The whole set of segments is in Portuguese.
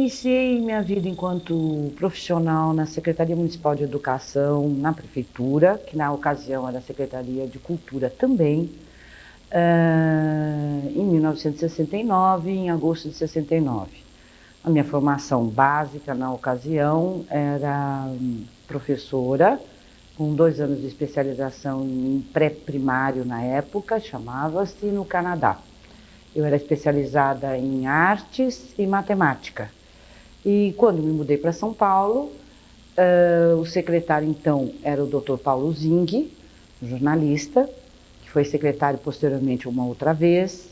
iniciei minha vida enquanto profissional na Secretaria Municipal de Educação, na Prefeitura, que na ocasião era a Secretaria de Cultura também, em 1969, em agosto de 69. A minha formação básica na ocasião era professora, com 2 anos de especialização em pré-primário na época, chamava-se, no Canadá. Eu era especializada em artes e matemática. E quando me mudei para São Paulo, o secretário então era o Dr. Paulo Zing, jornalista, que foi secretário posteriormente uma outra vez,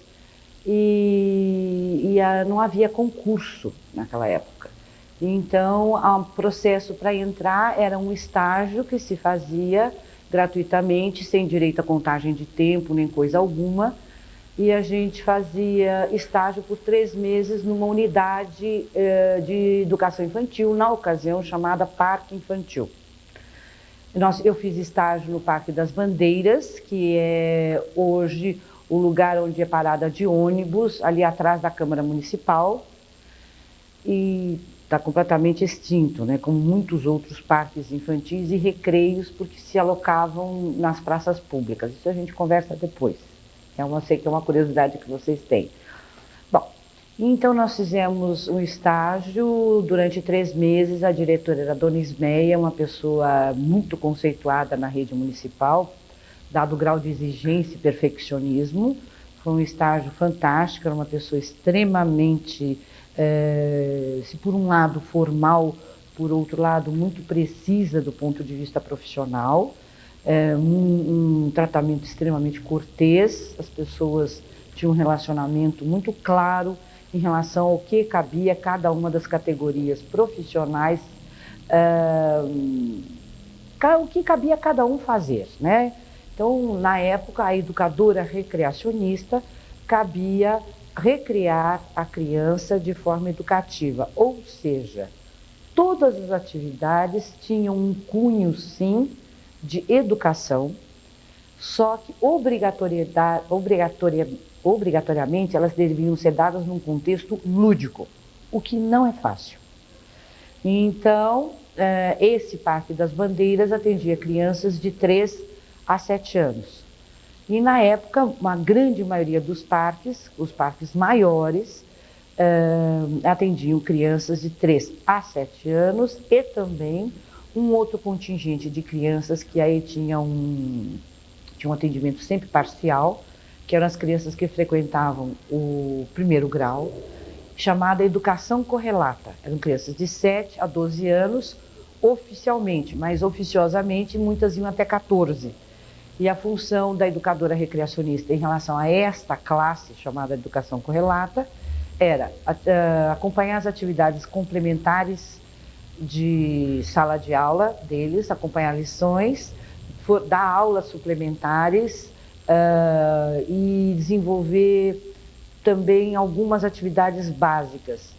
e não havia concurso naquela época. Então, o processo para entrar era um estágio que se fazia gratuitamente, sem direito a contagem de tempo nem coisa alguma, e a gente fazia estágio por 3 meses numa unidade de educação infantil, na ocasião chamada Parque Infantil. Eu fiz estágio no Parque das Bandeiras, que é hoje o lugar onde é parada de ônibus, ali atrás da Câmara Municipal, e está completamente extinto, né, como muitos outros parques infantis e recreios, porque se alocavam nas praças públicas. Isso a gente conversa depois. Eu sei que é uma curiosidade que vocês têm. Bom, então nós fizemos um estágio durante 3 meses. A diretora era a Dona Ismeia, uma pessoa muito conceituada na rede municipal, dado o grau de exigência e perfeccionismo. Foi um estágio fantástico, era uma pessoa extremamente, se por um lado formal, por outro lado muito precisa do ponto de vista profissional. Um tratamento extremamente cortês, as pessoas tinham um relacionamento muito claro em relação ao que cabia a cada uma das categorias profissionais, o que cabia a cada um fazer, né? Então, na época, a educadora recreacionista cabia recriar a criança de forma educativa, ou seja, todas as atividades tinham um cunho, sim, de educação, só que obrigatoriamente elas deviam ser dadas num contexto lúdico, o que não é fácil. Então, esse Parque das Bandeiras atendia crianças de 3 a 7 anos. E na época, uma grande maioria dos parques, os parques maiores, atendiam crianças de 3 a 7 anos e também um outro contingente de crianças que aí tinha um atendimento sempre parcial, que eram as crianças que frequentavam o 1º grau, chamada educação correlata. Eram crianças de 7 a 12 anos, oficialmente, mas oficiosamente muitas iam até 14. E a função da educadora recreacionista em relação a esta classe, chamada educação correlata, era acompanhar as atividades complementares de sala de aula deles, acompanhar lições, dar aulas suplementares e desenvolver também algumas atividades básicas,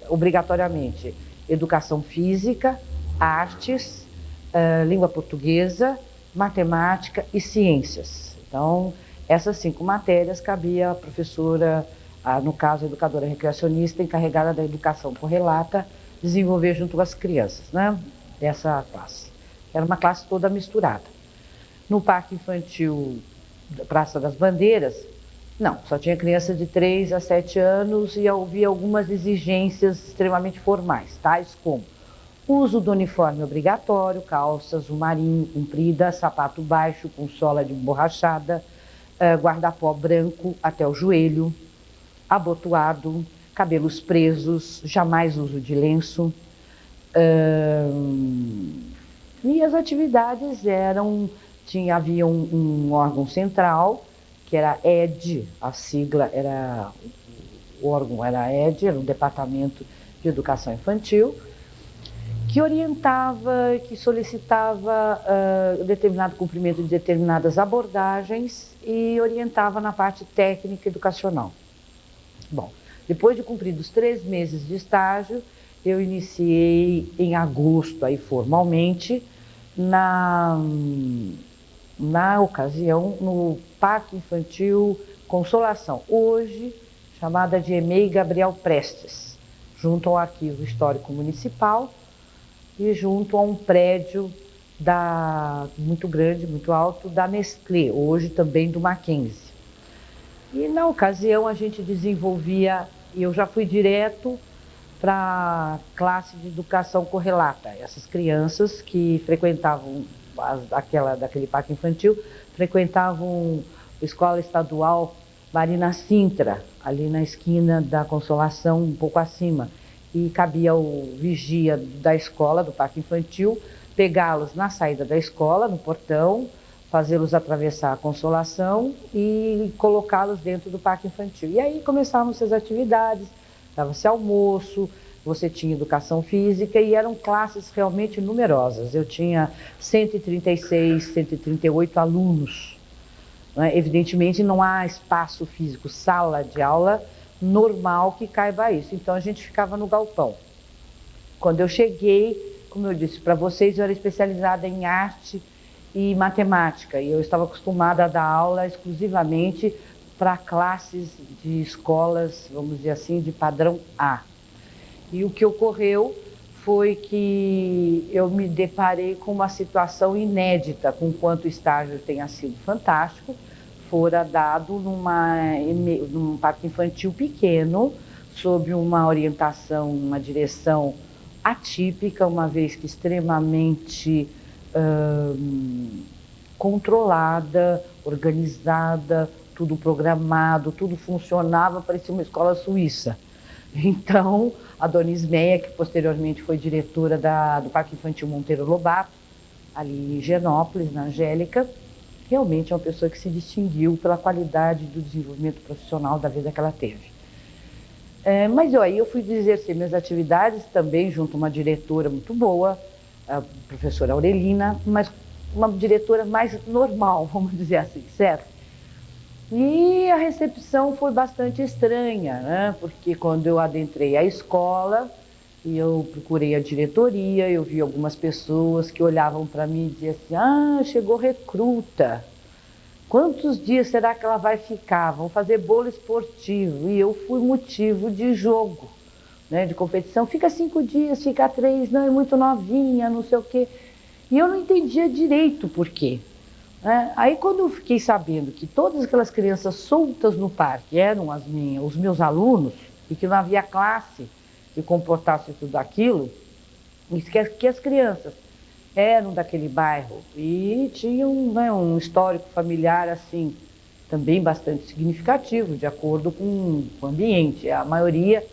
obrigatoriamente, educação física, artes, língua portuguesa, matemática e ciências. Então, essas 5 matérias cabia à professora, no caso a educadora recreacionista, encarregada da educação correlata, desenvolver junto com as crianças, né, dessa classe. Era uma classe toda misturada. No Parque Infantil Praça das Bandeiras, não, só tinha crianças de 3 a 7 anos e havia algumas exigências extremamente formais, tais como uso do uniforme obrigatório, calça azul marinho comprida, sapato baixo com sola de borrachada, guarda-pó branco até o joelho, abotoado, cabelos presos, jamais uso de lenço. E as atividades havia um órgão central, que era ED, a sigla era, o órgão era ED, era o Departamento de Educação Infantil, que orientava, que solicitava determinado cumprimento de determinadas abordagens e orientava na parte técnica educacional. Bom, depois de cumpridos 3 meses de estágio, eu iniciei em agosto, aí formalmente, na ocasião, no Parque Infantil Consolação, hoje chamada de EMEI Gabriel Prestes. junto ao Arquivo Histórico Municipal e junto a um prédio muito grande, muito alto, da Nestlé, hoje também do Mackenzie. E na ocasião a gente desenvolvia, e eu já fui direto para a classe de educação correlata. Essas crianças que frequentavam daquele parque infantil, frequentavam a escola estadual Marina Sintra, ali na esquina da Consolação, um pouco acima. E cabia o vigia da escola, do parque infantil, pegá-los na saída da escola, no portão, fazê-los atravessar a Consolação e colocá-los dentro do parque infantil. E aí começavam-se as atividades, dava-se almoço, você tinha educação física e eram classes realmente numerosas. Eu tinha 136, 138 alunos. Evidentemente não há espaço físico, sala de aula normal que caiba a isso. Então a gente ficava no galpão. Quando eu cheguei, como eu disse para vocês, eu era especializada em arte e matemática e eu estava acostumada a dar aula exclusivamente para classes de escolas, vamos dizer assim, de padrão A. E o que ocorreu foi que eu me deparei com uma situação inédita, com quanto o estágio tenha sido fantástico, fora dado num parque infantil pequeno, sob uma orientação, uma direção atípica, uma vez que extremamente controlada, organizada, tudo programado, tudo funcionava, parecia uma escola suíça. Então, a dona Ismeia, que posteriormente foi diretora do Parque Infantil Monteiro Lobato, ali em Higienópolis, na Angélica, realmente é uma pessoa que se distinguiu pela qualidade do desenvolvimento profissional da vida que ela teve. Mas aí eu fui exercer minhas atividades também junto a uma diretora muito boa, a professora Aurelina, mas uma diretora mais normal, vamos dizer assim, certo? E a recepção foi bastante estranha, né? Porque quando eu adentrei a escola e eu procurei a diretoria, eu vi algumas pessoas que olhavam para mim e diziam assim: ah, chegou recruta, quantos dias será que ela vai ficar? Vão fazer bolo esportivo. E eu fui motivo de jogo, né? De competição, fica 5 dias, fica 3, não, é muito novinha, não sei o quê. E eu não entendia direito por quê. Aí quando eu fiquei sabendo que todas aquelas crianças soltas no parque eram os meus alunos e que não havia classe que comportasse tudo aquilo, e que as crianças eram daquele bairro e tinham, né, um histórico familiar assim também bastante significativo, de acordo com o ambiente. A maioria,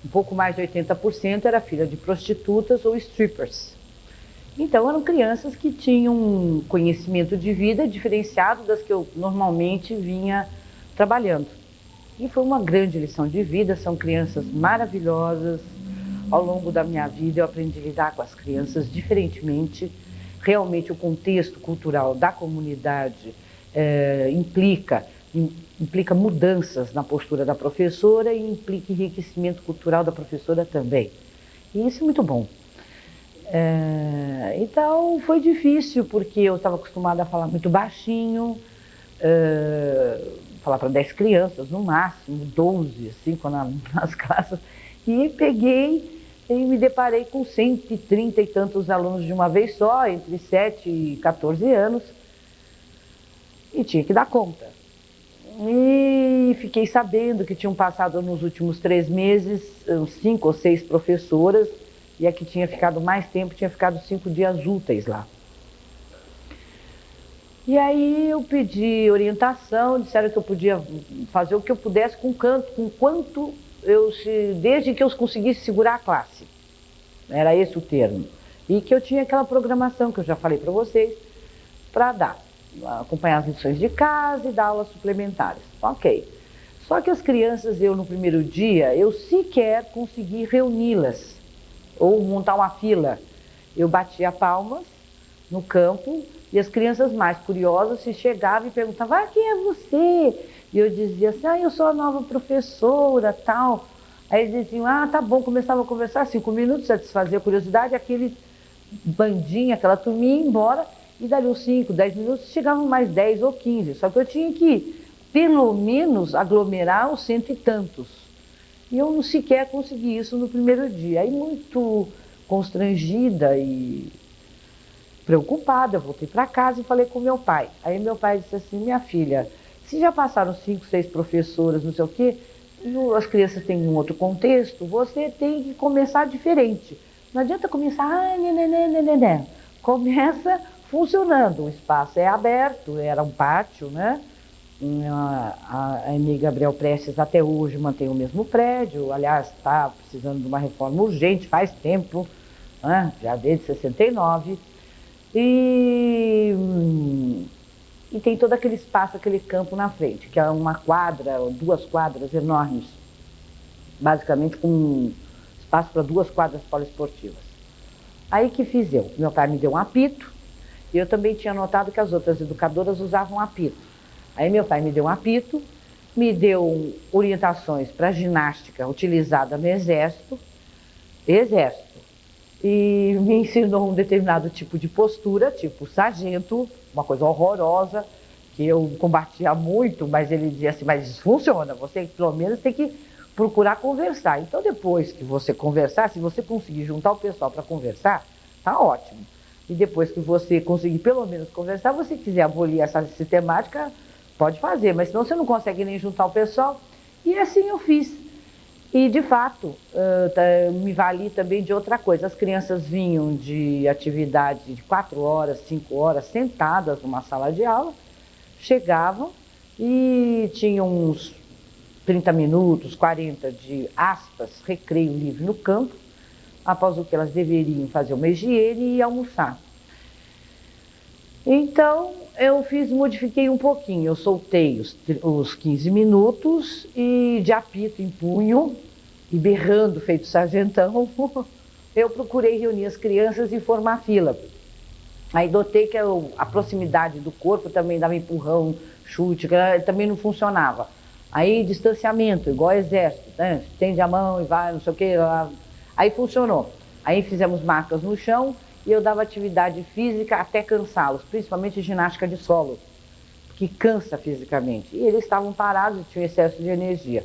um pouco mais de 80%, era filha de prostitutas ou strippers. Então, eram crianças que tinham um conhecimento de vida diferenciado das que eu normalmente vinha trabalhando. E foi uma grande lição de vida, são crianças maravilhosas. Ao longo da minha vida eu aprendi a lidar com as crianças diferentemente. Realmente o contexto cultural da comunidade implica mudanças na postura da professora e implica enriquecimento cultural da professora também. E isso é muito bom. Então foi difícil, porque eu estava acostumada a falar muito baixinho, falar para 10 crianças no máximo, 12, assim, nas classes, e peguei e me deparei com 130 e tantos alunos de uma vez só, entre 7 e 14 anos, e tinha que dar conta. E fiquei sabendo que tinham passado nos últimos 3 meses 5 ou 6 professoras, e a que tinha ficado mais tempo tinha ficado 5 dias úteis lá. E aí eu pedi orientação, disseram que eu podia fazer o que eu pudesse desde que eu conseguisse segurar a classe. Era esse o termo. E que eu tinha aquela programação que eu já falei para vocês, para acompanhar as lições de casa e dar aulas suplementares. Ok. Só que as crianças, no primeiro dia, eu sequer consegui reuni-las ou montar uma fila. Eu batia palmas no campo e as crianças mais curiosas se chegavam e perguntavam: ah, quem é você? E eu dizia assim: ah, eu sou a nova professora, tal. Aí eles diziam: ah, tá bom. Começava a conversar 5 minutos, satisfazer a curiosidade, aquele bandinho, aquela turminha ia embora, e dali uns 5, 10 minutos chegavam mais 10 ou 15. Só que eu tinha que, pelo menos, aglomerar os 100 e tantos. E eu não sequer consegui isso no primeiro dia. Aí, muito constrangida e preocupada, eu voltei para casa e falei com meu pai. Aí meu pai disse assim: minha filha, se já passaram 5, 6 professoras, não sei o quê, as crianças têm um outro contexto, você tem que começar diferente. Não adianta começar, né. Começa funcionando, o espaço é aberto, era um pátio, né? A EMEI Gabriel Prestes até hoje mantém o mesmo prédio, aliás, está precisando de uma reforma urgente, faz tempo, né? Já desde 69. E tem todo aquele espaço, aquele campo na frente, que é uma quadra, 2 quadras enormes, basicamente com espaço para 2 quadras poliesportivas. Aí que fiz eu? Meu pai me deu um apito, e eu também tinha notado que as outras educadoras usavam apito. Aí meu pai me deu um apito, me deu orientações para ginástica utilizada no exército, e me ensinou um determinado tipo de postura, tipo sargento, uma coisa horrorosa, que eu combatia muito, mas ele dizia assim: mas isso funciona, você pelo menos tem que procurar conversar. Então, depois que você conversar, se você conseguir juntar o pessoal para conversar, tá ótimo. E depois que você conseguir pelo menos conversar, você quiser abolir essa sistemática, pode fazer, mas senão você não consegue nem juntar o pessoal. E assim eu fiz. E, de fato, me vali também de outra coisa. As crianças vinham de atividade de 4 horas, 5 horas, sentadas numa sala de aula, chegavam e tinham uns 30 minutos, 40 de aspas, recreio livre no campo, após o que elas deveriam fazer uma higiene e almoçar. Então, modifiquei um pouquinho, eu soltei os 15 minutos e de apito em punho e berrando feito sargentão, eu procurei reunir as crianças e formar fila. Aí notei que a proximidade do corpo também dava empurrão, chute, que também não funcionava. Aí distanciamento, igual exército, né? Estende a mão e vai, não sei o quê. Aí funcionou. Aí fizemos marcas no chão e eu dava atividade física até cansá-los, principalmente ginástica de solo, que cansa fisicamente. E eles estavam parados e tinham excesso de energia.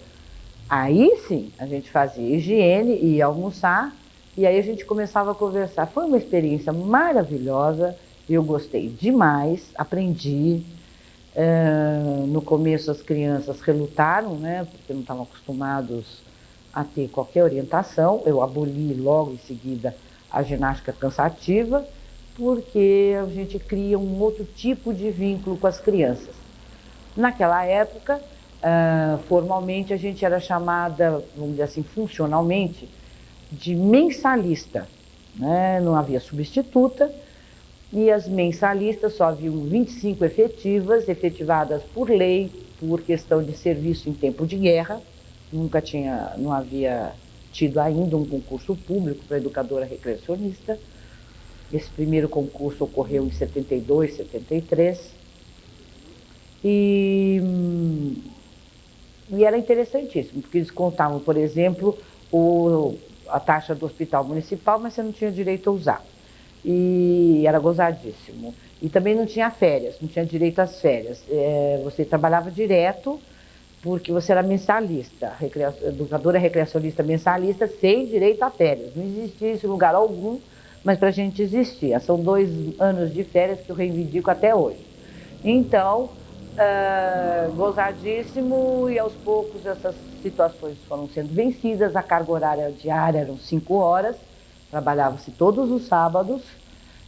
Aí sim, a gente fazia higiene, ia almoçar, e aí a gente começava a conversar. Foi uma experiência maravilhosa, eu gostei demais, aprendi. No começo as crianças relutaram, né, porque não estavam acostumados a ter qualquer orientação. Eu aboli logo em seguida a ginástica cansativa, porque a gente cria um outro tipo de vínculo com as crianças. Naquela época, formalmente a gente era chamada, vamos dizer assim, funcionalmente, de mensalista, né? Não havia substituta, e as mensalistas só haviam 25 efetivadas por lei, por questão de serviço em tempo de guerra. Não havia tido ainda um concurso público para educadora recreacionista. Esse primeiro concurso ocorreu em 72, 73. E era interessantíssimo, porque eles contavam, por exemplo, a taxa do hospital municipal, mas você não tinha direito a usar. E era gozadíssimo. E também não tinha férias, não tinha direito às férias. Você trabalhava direto, porque você era mensalista, educadora recreacionista mensalista, sem direito a férias. Não existia isso em lugar algum, mas para a gente existia. São 2 anos de férias que eu reivindico até hoje. Então, gozadíssimo, e aos poucos essas situações foram sendo vencidas. A carga horária diária eram 5 horas, trabalhava-se todos os sábados,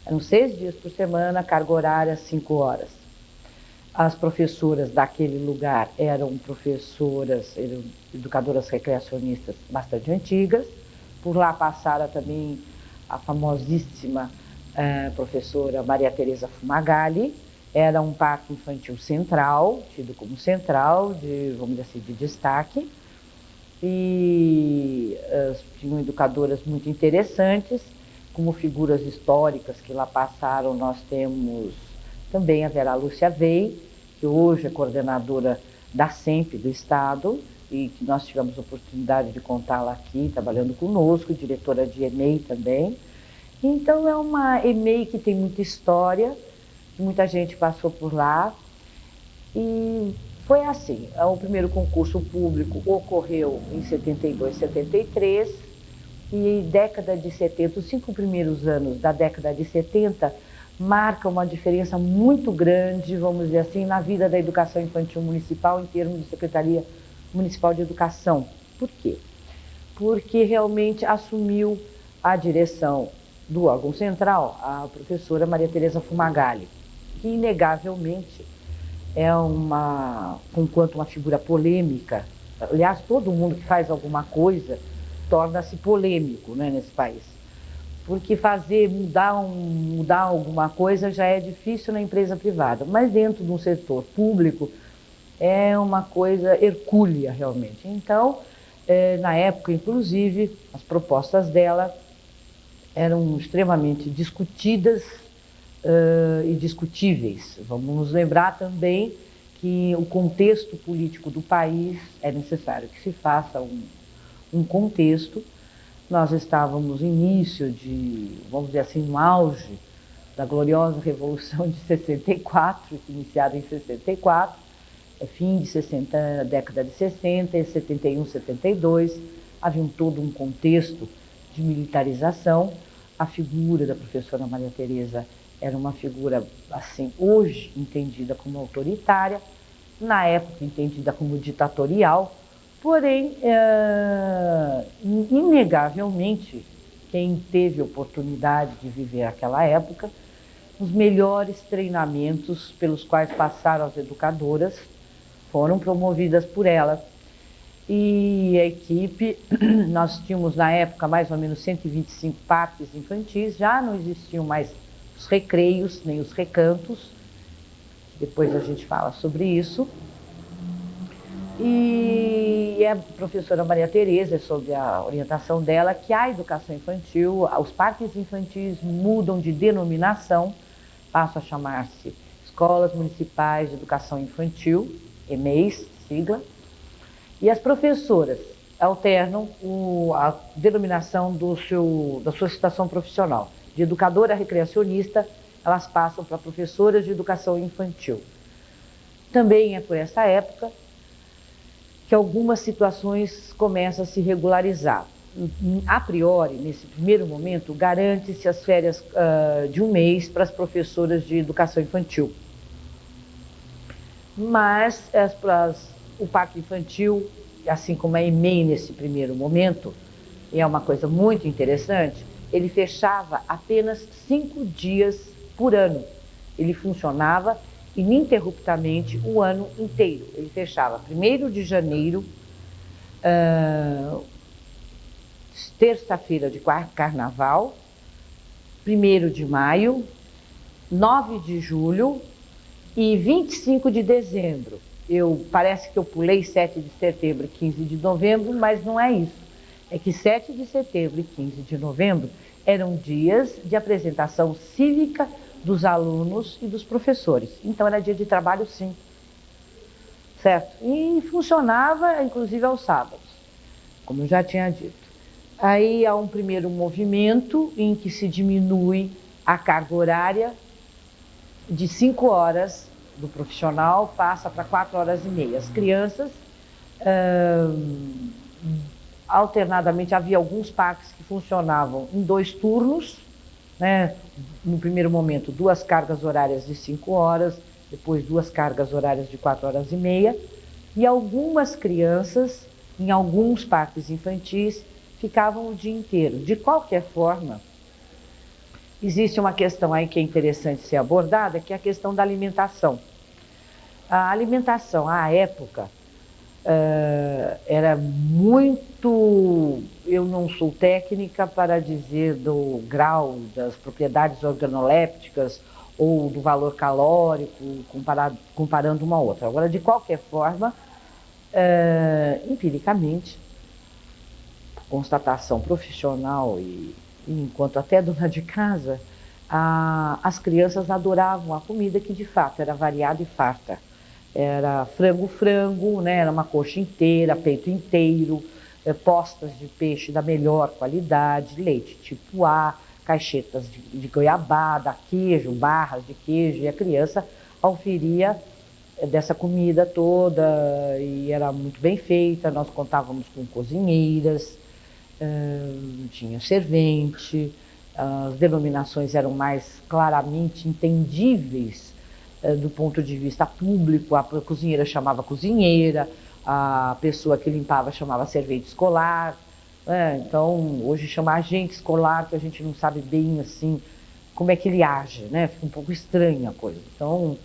eram 6 dias por semana, carga horária 5 horas. As professoras daquele lugar eram educadoras recreacionistas bastante antigas. Por lá passara também a famosíssima professora Maria Tereza Fumagalli. Era um parque infantil central, tido como central, vamos dizer assim, de destaque. E tinham educadoras muito interessantes, como figuras históricas que lá passaram. Nós temos também a Vera Lúcia Vei, que hoje é coordenadora da SEMP do Estado, e que nós tivemos a oportunidade de contá-la aqui, trabalhando conosco, diretora de EMEI também. Então, é uma EMEI que tem muita história, muita gente passou por lá, e Foi assim, o primeiro concurso público ocorreu em 72, 73, e década de 70, os 5 primeiros anos da década de 70, marca uma diferença muito grande, vamos dizer assim, na vida da educação infantil municipal em termos de Secretaria Municipal de Educação. Por quê? Porque realmente assumiu a direção do órgão central a professora Maria Tereza Fumagalli, que inegavelmente é conquanto uma figura polêmica. Aliás, todo mundo que faz alguma coisa torna-se polêmico, né, nesse país. Porque mudar alguma coisa já é difícil na empresa privada, mas dentro de um setor público é uma coisa hercúlea realmente. Então, na época, inclusive, as propostas dela eram extremamente discutidas e discutíveis. Vamos nos lembrar também que o contexto político do país é necessário que se faça um contexto. Nós estávamos no início vamos dizer assim, no auge da gloriosa Revolução de 64, iniciada em 64, fim de 60, década de 60, 71, 72, havia todo um contexto de militarização. A figura da professora Maria Tereza era uma figura, assim, hoje entendida como autoritária, na época entendida como ditatorial, porém, inegavelmente, quem teve oportunidade de viver aquela época, os melhores treinamentos pelos quais passaram as educadoras foram promovidas por ela. E a equipe, nós tínhamos na época mais ou menos 125 parques infantis, já não existiam mais os recreios, nem os recantos, depois a gente fala sobre isso. E a professora Maria Tereza, sob a orientação dela, que a educação infantil, os parques infantis mudam de denominação, passam a chamar-se Escolas Municipais de Educação Infantil, EMEIs, sigla, e as professoras alternam a denominação da sua situação profissional. De educadora recreacionista, elas passam para professoras de educação infantil. Também é por essa época que algumas situações começam a se regularizar. A priori, nesse primeiro momento, garante-se as férias de um mês para as professoras de educação infantil. Mas o parque infantil, assim como a EMEI nesse primeiro momento, e é uma coisa muito interessante, ele fechava apenas 5 dias por ano. Ele funcionava ininterruptamente o ano inteiro. Ele fechava 1º de janeiro, terça-feira de carnaval, 1º de maio, 9 de julho e 25 de dezembro. Parece que eu pulei 7 de setembro e 15 de novembro, mas não é isso. É que 7 de setembro e 15 de novembro eram dias de apresentação cívica dos alunos e dos professores. Então era dia de trabalho, sim. Certo? E funcionava, inclusive, aos sábados, como eu já tinha dito. Aí há um primeiro movimento em que se diminui a carga horária de 5 horas do profissional, passa para 4 horas e meia. As crianças, alternadamente, havia alguns parques que funcionavam em 2 turnos, né? No primeiro momento, 2 cargas horárias de 5 horas, depois 2 cargas horárias de 4 horas e meia, e algumas crianças, em alguns parques infantis, ficavam o dia inteiro. De qualquer forma, existe uma questão aí que é interessante ser abordada, que é a questão da alimentação. A alimentação, à época, era muito... Eu não sou técnica para dizer do grau das propriedades organolépticas ou do valor calórico, comparando uma a outra. Agora, de qualquer forma, empiricamente, constatação profissional e enquanto até dona de casa, as crianças adoravam a comida, que de fato era variada e farta. Era frango, né? Era uma coxa inteira, peito inteiro, postas de peixe da melhor qualidade, leite tipo A, caixetas de goiabada, queijo, barras de queijo, e a criança auferia dessa comida toda, e era muito bem feita. Nós contávamos com cozinheiras, tinha servente, as denominações eram mais claramente entendíveis do ponto de vista público. A cozinheira chamava cozinheira, a pessoa que limpava chamava servente escolar. Então, hoje chama agente escolar, que a gente não sabe bem assim como é que ele age, né? Fica um pouco estranha a coisa. Então,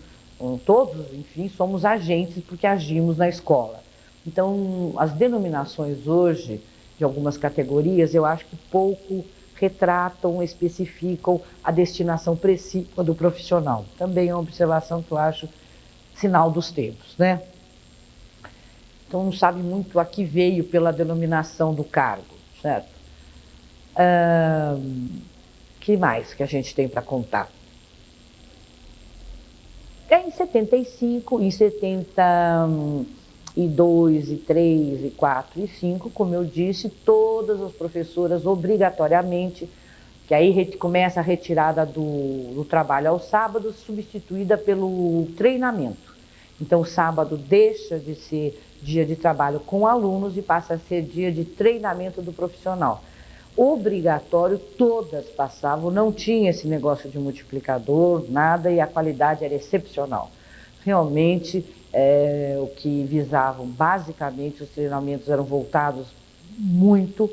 todos, enfim, somos agentes porque agimos na escola. Então, as denominações hoje, de algumas categorias, eu acho que pouco retratam, especificam a destinação precípua do profissional. Também é uma observação que eu acho sinal dos tempos, né? Então, não sabe muito a que veio pela denominação do cargo, certo? Que mais que a gente tem para contar? Em 75, em 72, e 3, e 4 e 5, como eu disse, todas as professoras obrigatoriamente, que aí começa a retirada do trabalho aos sábados, substituída pelo treinamento. Então, o sábado deixa de ser dia de trabalho com alunos e passa a ser dia de treinamento do profissional. Obrigatório, todas passavam, não tinha esse negócio de multiplicador, nada, e a qualidade era excepcional. Realmente, o que visavam, basicamente, os treinamentos eram voltados muito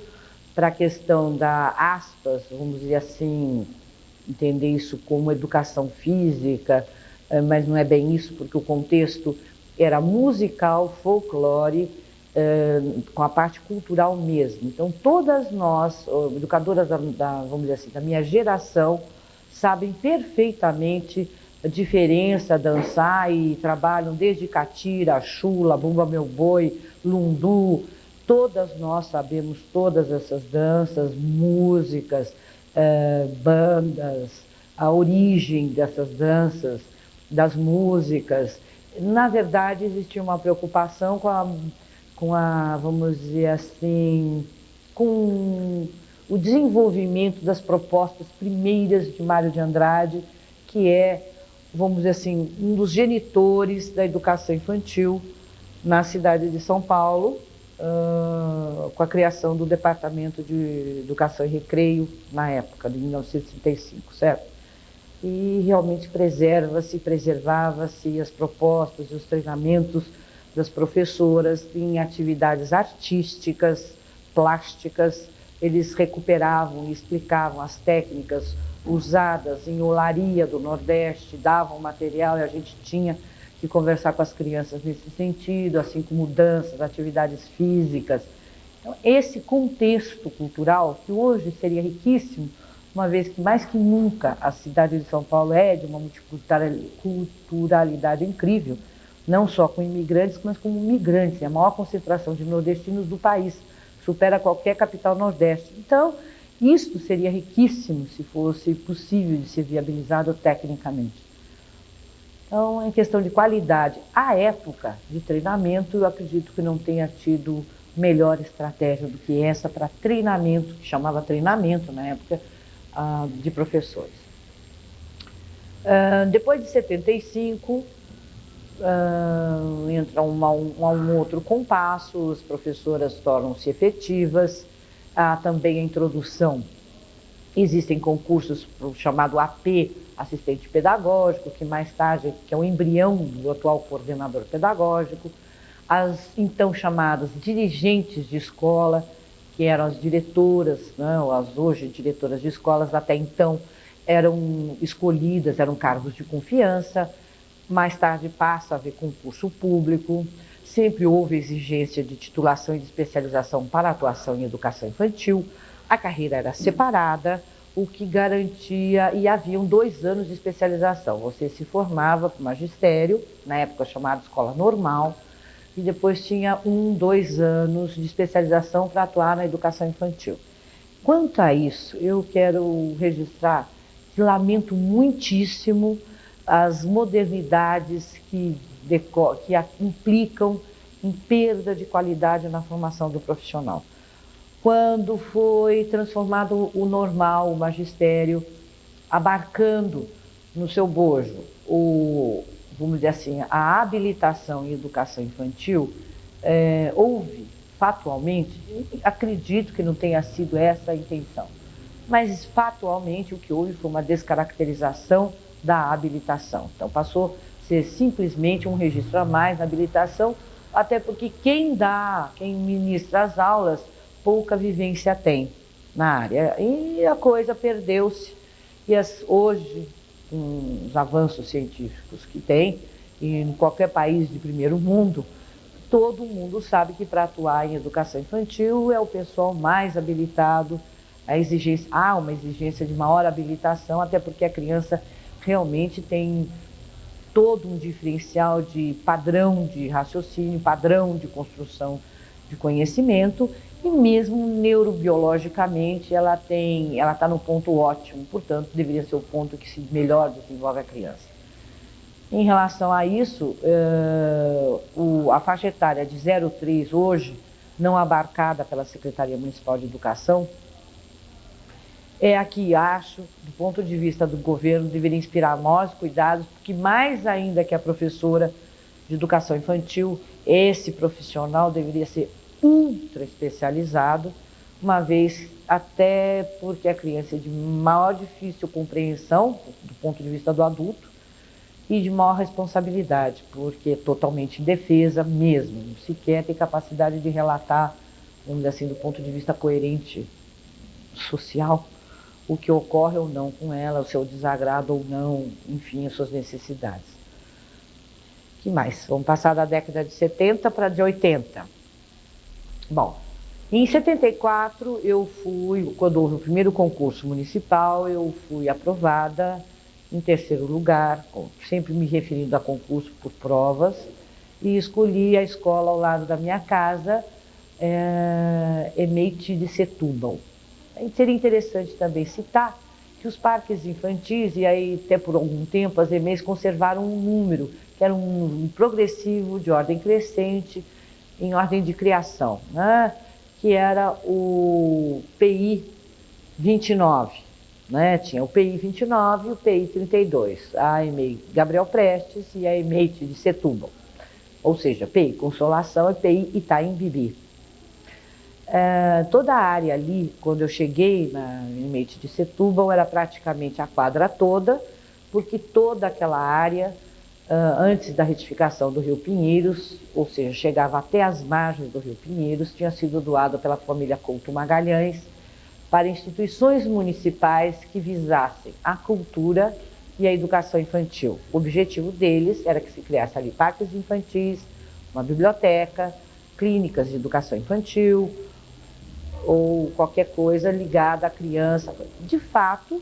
para a questão da aspas, vamos dizer assim, entender isso como educação física, mas não é bem isso, porque o contexto era musical, folclore, com a parte cultural mesmo. Então, todas nós, educadoras vamos dizer assim, da minha geração, sabem perfeitamente a diferença, dançar, e trabalham desde catira, chula, bumba meu boi, lundu. Todas nós sabemos todas essas danças, músicas, bandas, a origem dessas danças, das músicas. Na verdade, existia uma preocupação vamos dizer assim, com o desenvolvimento das propostas primeiras de Mário de Andrade, que é, vamos dizer assim, um dos genitores da educação infantil na cidade de São Paulo, com a criação do Departamento de Educação e Recreio, na época, de 1935, certo? E realmente preservava-se as propostas e os treinamentos das professoras em atividades artísticas, plásticas. Eles recuperavam e explicavam as técnicas usadas em olaria do Nordeste, davam material e a gente tinha que conversar com as crianças nesse sentido, assim como danças, atividades físicas. Então, esse contexto cultural, que hoje seria riquíssimo, uma vez que mais que nunca a cidade de São Paulo é de uma multiculturalidade incrível, não só com imigrantes, mas com migrantes. É a maior concentração de nordestinos do país, supera qualquer capital nordeste. Então, isto seria riquíssimo se fosse possível de ser viabilizado tecnicamente. Então, em questão de qualidade, a época de treinamento, eu acredito que não tenha tido melhor estratégia do que essa para treinamento, que chamava treinamento na época, de professores. Depois de 75, entra um outro compasso, as professoras tornam-se efetivas, há também a introdução. Existem concursos chamado AP, assistente pedagógico, que mais tarde, que é o embrião do atual coordenador pedagógico, as então chamadas dirigentes de escola, que eram as diretoras, não, as hoje diretoras de escolas, até então eram escolhidas, eram cargos de confiança. Mais tarde passa a haver concurso público, sempre houve exigência de titulação e de especialização para atuação em educação infantil, a carreira era separada, o que garantia, e haviam 2 anos de especialização. Você se formava para o magistério, na época chamada escola normal, e depois tinha 2 anos de especialização para atuar na educação infantil. Quanto a isso, eu quero registrar que lamento muitíssimo as modernidades que implicam em perda de qualidade na formação do profissional. Quando foi transformado o normal, o magistério, abarcando no seu bojo vamos dizer assim, a habilitação em educação infantil, houve factualmente, acredito que não tenha sido essa a intenção, mas factualmente o que houve foi uma descaracterização da habilitação. Então passou a ser simplesmente um registro a mais na habilitação, até porque quem ministra as aulas, pouca vivência tem na área. E a coisa perdeu-se. E hoje, com os avanços científicos que tem, e em qualquer país de primeiro mundo, todo mundo sabe que para atuar em educação infantil é o pessoal mais habilitado, há uma exigência de maior habilitação, até porque a criança realmente tem todo um diferencial de padrão de raciocínio, padrão de construção de conhecimento, e mesmo neurobiologicamente ela está no ponto ótimo, portanto deveria ser o ponto que melhor desenvolve a criança. Em relação a isso, a faixa etária de 0 a 3 hoje, não abarcada pela Secretaria Municipal de Educação, é a que acho, do ponto de vista do governo, deveria inspirar maiores cuidados, porque mais ainda que a professora de educação infantil, esse profissional deveria ser ultra especializado, uma vez até porque a criança é de maior difícil compreensão, do ponto de vista do adulto, e de maior responsabilidade, porque é totalmente indefesa mesmo, sequer tem capacidade de relatar, vamos dizer assim, do ponto de vista coerente social, o que ocorre ou não com ela, o seu desagrado ou não, enfim, as suas necessidades. O que mais? Vamos passar da década de 70 para de 80. Bom, em 74 quando houve o primeiro concurso municipal, eu fui aprovada em terceiro lugar, sempre me referindo a concurso por provas, e escolhi a escola ao lado da minha casa, EMEIT de Setúbal. Seria interessante também citar que os parques infantis, e aí até por algum tempo as EMEIs conservaram um número, que era um progressivo de ordem crescente, em ordem de criação, né? Que era o PI 29. Né? Tinha o PI 29 e o PI 32, a EMEI Gabriel Prestes e a EMEIT de Setúbal. Ou seja, PI Consolação e PI Itaim Bibi. Toda a área ali, quando eu cheguei na EMEIT de Setúbal, era praticamente a quadra toda, porque toda aquela área, antes da retificação do Rio Pinheiros, ou seja, chegava até as margens do Rio Pinheiros, tinha sido doado pela família Couto Magalhães para instituições municipais que visassem a cultura e a educação infantil. O objetivo deles era que se criasse ali parques infantis, uma biblioteca, clínicas de educação infantil, ou qualquer coisa ligada à criança. De fato,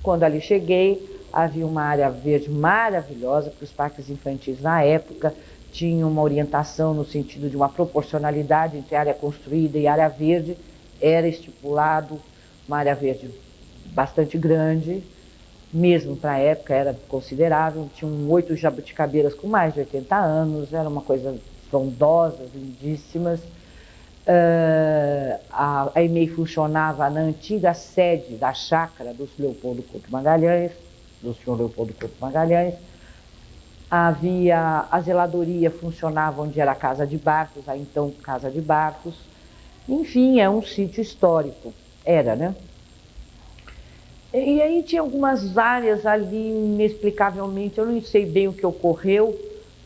quando ali cheguei, havia uma área verde maravilhosa, porque os parques infantis na época tinham uma orientação no sentido de uma proporcionalidade entre área construída e área verde. Era estipulado uma área verde bastante grande, mesmo para a época era considerável, tinham 8 jabuticabeiras com mais de 80 anos, era uma coisa frondosa, lindíssimas. A EMEI funcionava na antiga sede da chácara do senhor Leopoldo Couto Magalhães. A zeladoria funcionava onde era a Casa de Barcos, a então Casa de Barcos. Enfim, é um sítio histórico, era, né? E aí tinha algumas áreas ali, inexplicavelmente, eu não sei bem o que ocorreu,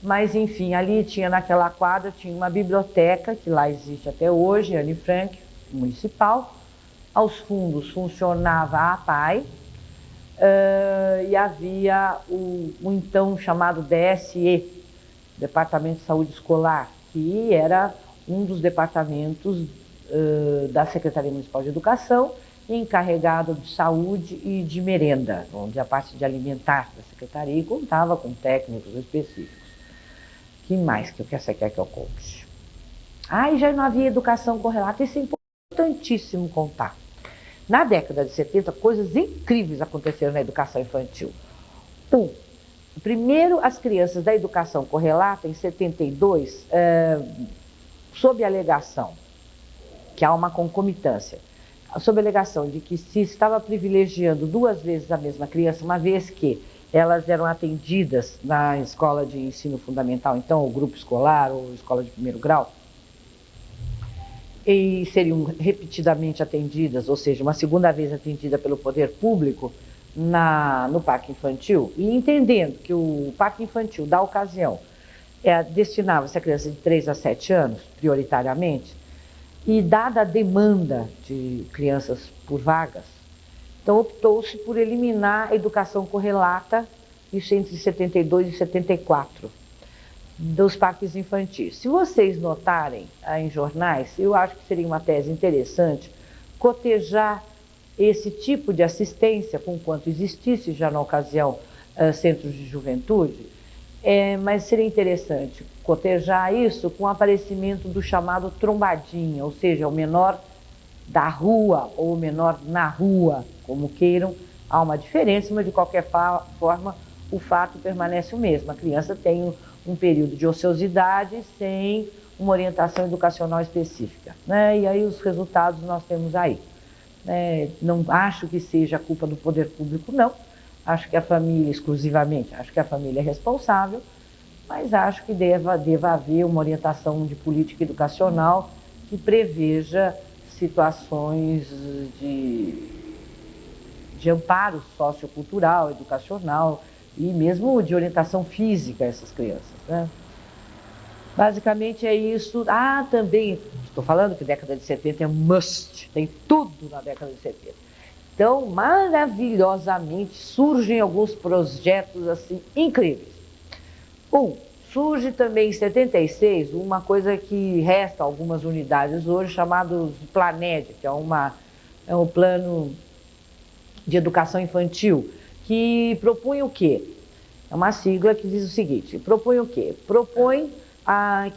mas enfim, ali tinha naquela quadra, tinha uma biblioteca, que lá existe até hoje, Anne Frank, municipal. Aos fundos funcionava a APAE, e havia o então chamado DSE, Departamento de Saúde Escolar, que era um dos departamentos da Secretaria Municipal de Educação, encarregado de saúde e de merenda, onde a parte de alimentar da Secretaria contava com técnicos específicos. O que mais que você quer que eu conte? E já não havia educação correlata, isso é importantíssimo contar. Na década de 70, coisas incríveis aconteceram na educação infantil. Primeiro, as crianças da educação correlata, em 72, sob a alegação que há uma concomitância, sob a alegação de que se estava privilegiando 2 vezes a mesma criança, uma vez que elas eram atendidas na escola de ensino fundamental, então, o grupo escolar ou escola de primeiro grau, e seriam repetidamente atendidas, ou seja, uma segunda vez atendida pelo poder público no parque infantil, e entendendo que o parque infantil da ocasião destinava-se a crianças de 3 a 7 anos, prioritariamente, e dada a demanda de crianças por vagas, então optou-se por eliminar a educação correlata, isso entre 72 e 74, dos parques infantis. Se vocês notarem em jornais, eu acho que seria uma tese interessante cotejar esse tipo de assistência, com quanto existisse já na ocasião centros de juventude, mas seria interessante cotejar isso com o aparecimento do chamado trombadinha, ou seja, o menor da rua ou o menor na rua, como queiram, há uma diferença, mas de qualquer forma o fato permanece o mesmo. A criança tem um período de ociosidade sem uma orientação educacional específica, né? E aí os resultados nós temos aí. Não acho que seja culpa do poder público, não. Acho que a família, exclusivamente, acho que a família é responsável, mas acho que deva haver uma orientação de política educacional que preveja situações de amparo sociocultural, educacional e mesmo de orientação física a essas crianças, né? Basicamente é isso. Também, estou falando que década de 70 é must, tem tudo na década de 70. Então, maravilhosamente, surgem alguns projetos assim incríveis. Surge também em 76 uma coisa que resta algumas unidades hoje, chamados PLANED, que é um plano de educação infantil, que propõe o quê? É uma sigla que diz o seguinte, propõe o quê? Propõe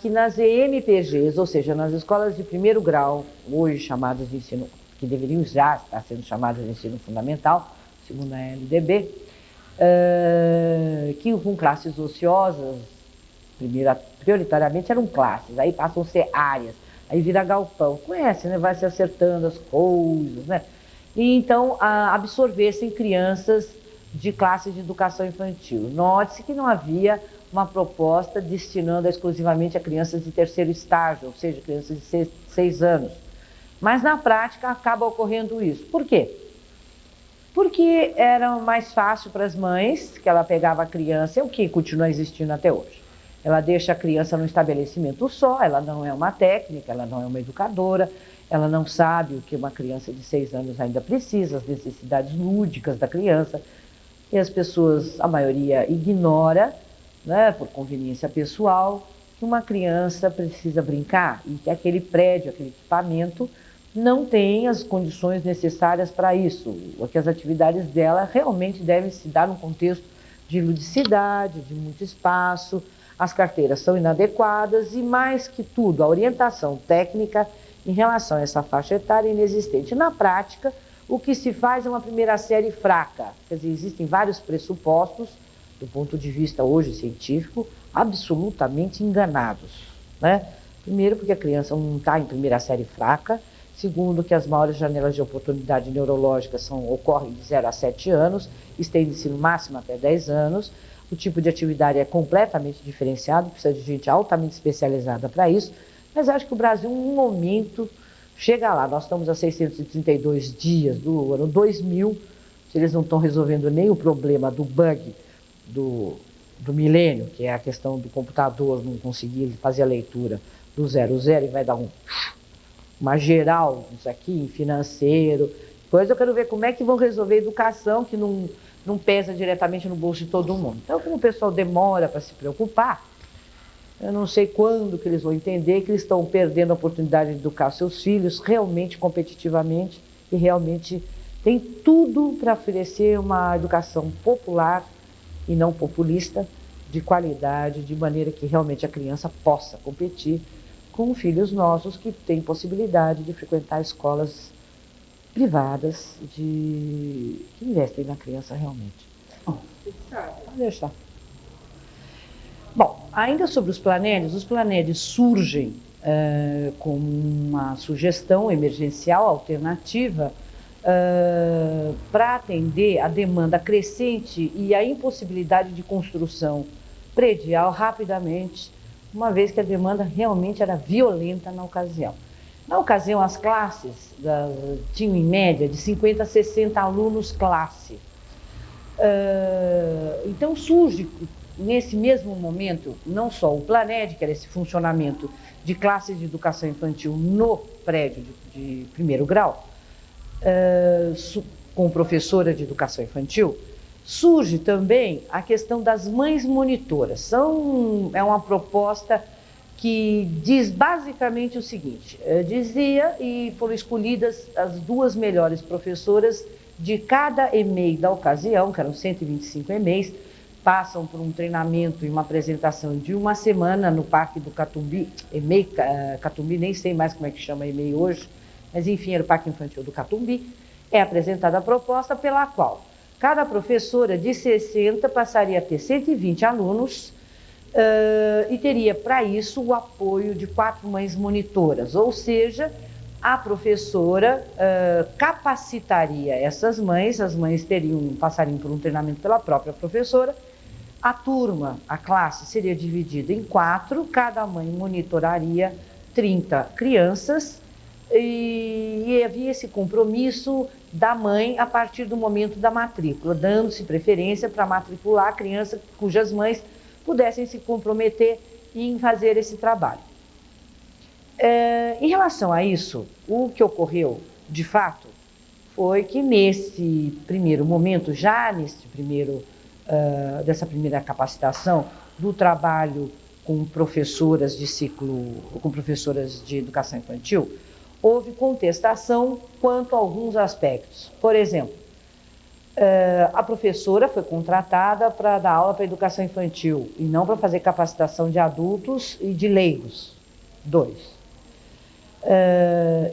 que nas EMPGs, ou seja, nas escolas de primeiro grau, hoje chamadas de ensino, que deveriam já estar sendo chamadas de ensino fundamental, segundo a LDB, que com classes ociosas, prioritariamente eram classes, aí passam a ser áreas, aí vira galpão, conhece, né? Vai se acertando as coisas, né? E então absorvessem crianças de classes de educação infantil. Note-se que não havia uma proposta destinando exclusivamente a crianças de terceiro estágio, ou seja, crianças de 6 anos. Mas na prática acaba ocorrendo isso. Por quê? Porque era mais fácil para as mães, que ela pegava a criança, é o que continua existindo até hoje. Ela deixa a criança no estabelecimento só, ela não é uma técnica, ela não é uma educadora, ela não sabe o que uma criança de 6 anos ainda precisa, as necessidades lúdicas da criança, e as pessoas, a maioria, ignora, né, por conveniência pessoal, que uma criança precisa brincar e que aquele prédio, aquele equipamento, não tem as condições necessárias para isso, que as atividades dela realmente devem se dar num contexto de ludicidade, de muito espaço, as carteiras são inadequadas e, mais que tudo, a orientação técnica em relação a essa faixa etária é inexistente. Na prática, o que se faz é uma primeira série fraca, quer dizer, existem vários pressupostos, do ponto de vista hoje científico, absolutamente enganados, né? Primeiro, porque a criança não está em primeira série fraca. Segundo, que as maiores janelas de oportunidade neurológica ocorrem de 0 a 7 anos, estende-se no máximo até 10 anos. O tipo de atividade é completamente diferenciado, precisa de gente altamente especializada para isso. Mas acho que o Brasil, em um momento, chega lá. Nós estamos a 632 dias do ano 2000, se eles não estão resolvendo nem o problema do bug do milênio, que é a questão do computador não conseguir fazer a leitura do 00 e vai dar uma geral isso aqui, financeiro. Depois eu quero ver como é que vão resolver a educação, que não pesa diretamente no bolso de todo mundo. Então, como o pessoal demora para se preocupar, eu não sei quando que eles vão entender que eles estão perdendo a oportunidade de educar seus filhos realmente competitivamente e realmente tem tudo para oferecer uma educação popular e não populista, de qualidade, de maneira que realmente a criança possa competir com filhos nossos que têm possibilidade de frequentar escolas privadas que investem na criança realmente. Pode deixar. Bom, ainda sobre os planedes surgem com uma sugestão emergencial alternativa para atender a demanda crescente e a impossibilidade de construção predial rapidamente, uma vez que a demanda realmente era violenta na ocasião. Na ocasião, as classes tinham em média de 50 a 60 alunos classe. Então surge, nesse mesmo momento, não só o Planed, que era esse funcionamento de classes de educação infantil no prédio de primeiro grau, com professora de educação infantil, surge também a questão das mães monitoras. É uma proposta que diz basicamente o seguinte, dizia e foram escolhidas as 2 melhores professoras de cada EMEI da ocasião, que eram 125 EMEIs, passam por um treinamento e uma apresentação de uma semana no Parque do Catumbi, EMEI Catumbi, nem sei mais como é que chama EMEI hoje, mas enfim, era o Parque Infantil do Catumbi. É apresentada a proposta pela qual cada professora de 60 passaria a ter 120 alunos e teria para isso o apoio de 4 mães monitoras, ou seja, a professora capacitaria essas mães, as mães passariam por um treinamento pela própria professora, a turma, a classe seria dividida em 4, cada mãe monitoraria 30 crianças e havia esse compromisso da mãe a partir do momento da matrícula, dando-se preferência para matricular a criança cujas mães pudessem se comprometer em fazer esse trabalho. Em relação a isso, o que ocorreu de fato foi que nesse primeiro momento, já dessa primeira capacitação do trabalho com professoras de ciclo, com professoras de educação infantil, houve contestação quanto a alguns aspectos. Por exemplo, a professora foi contratada para dar aula para educação infantil e não para fazer capacitação de adultos e de leigos. 2.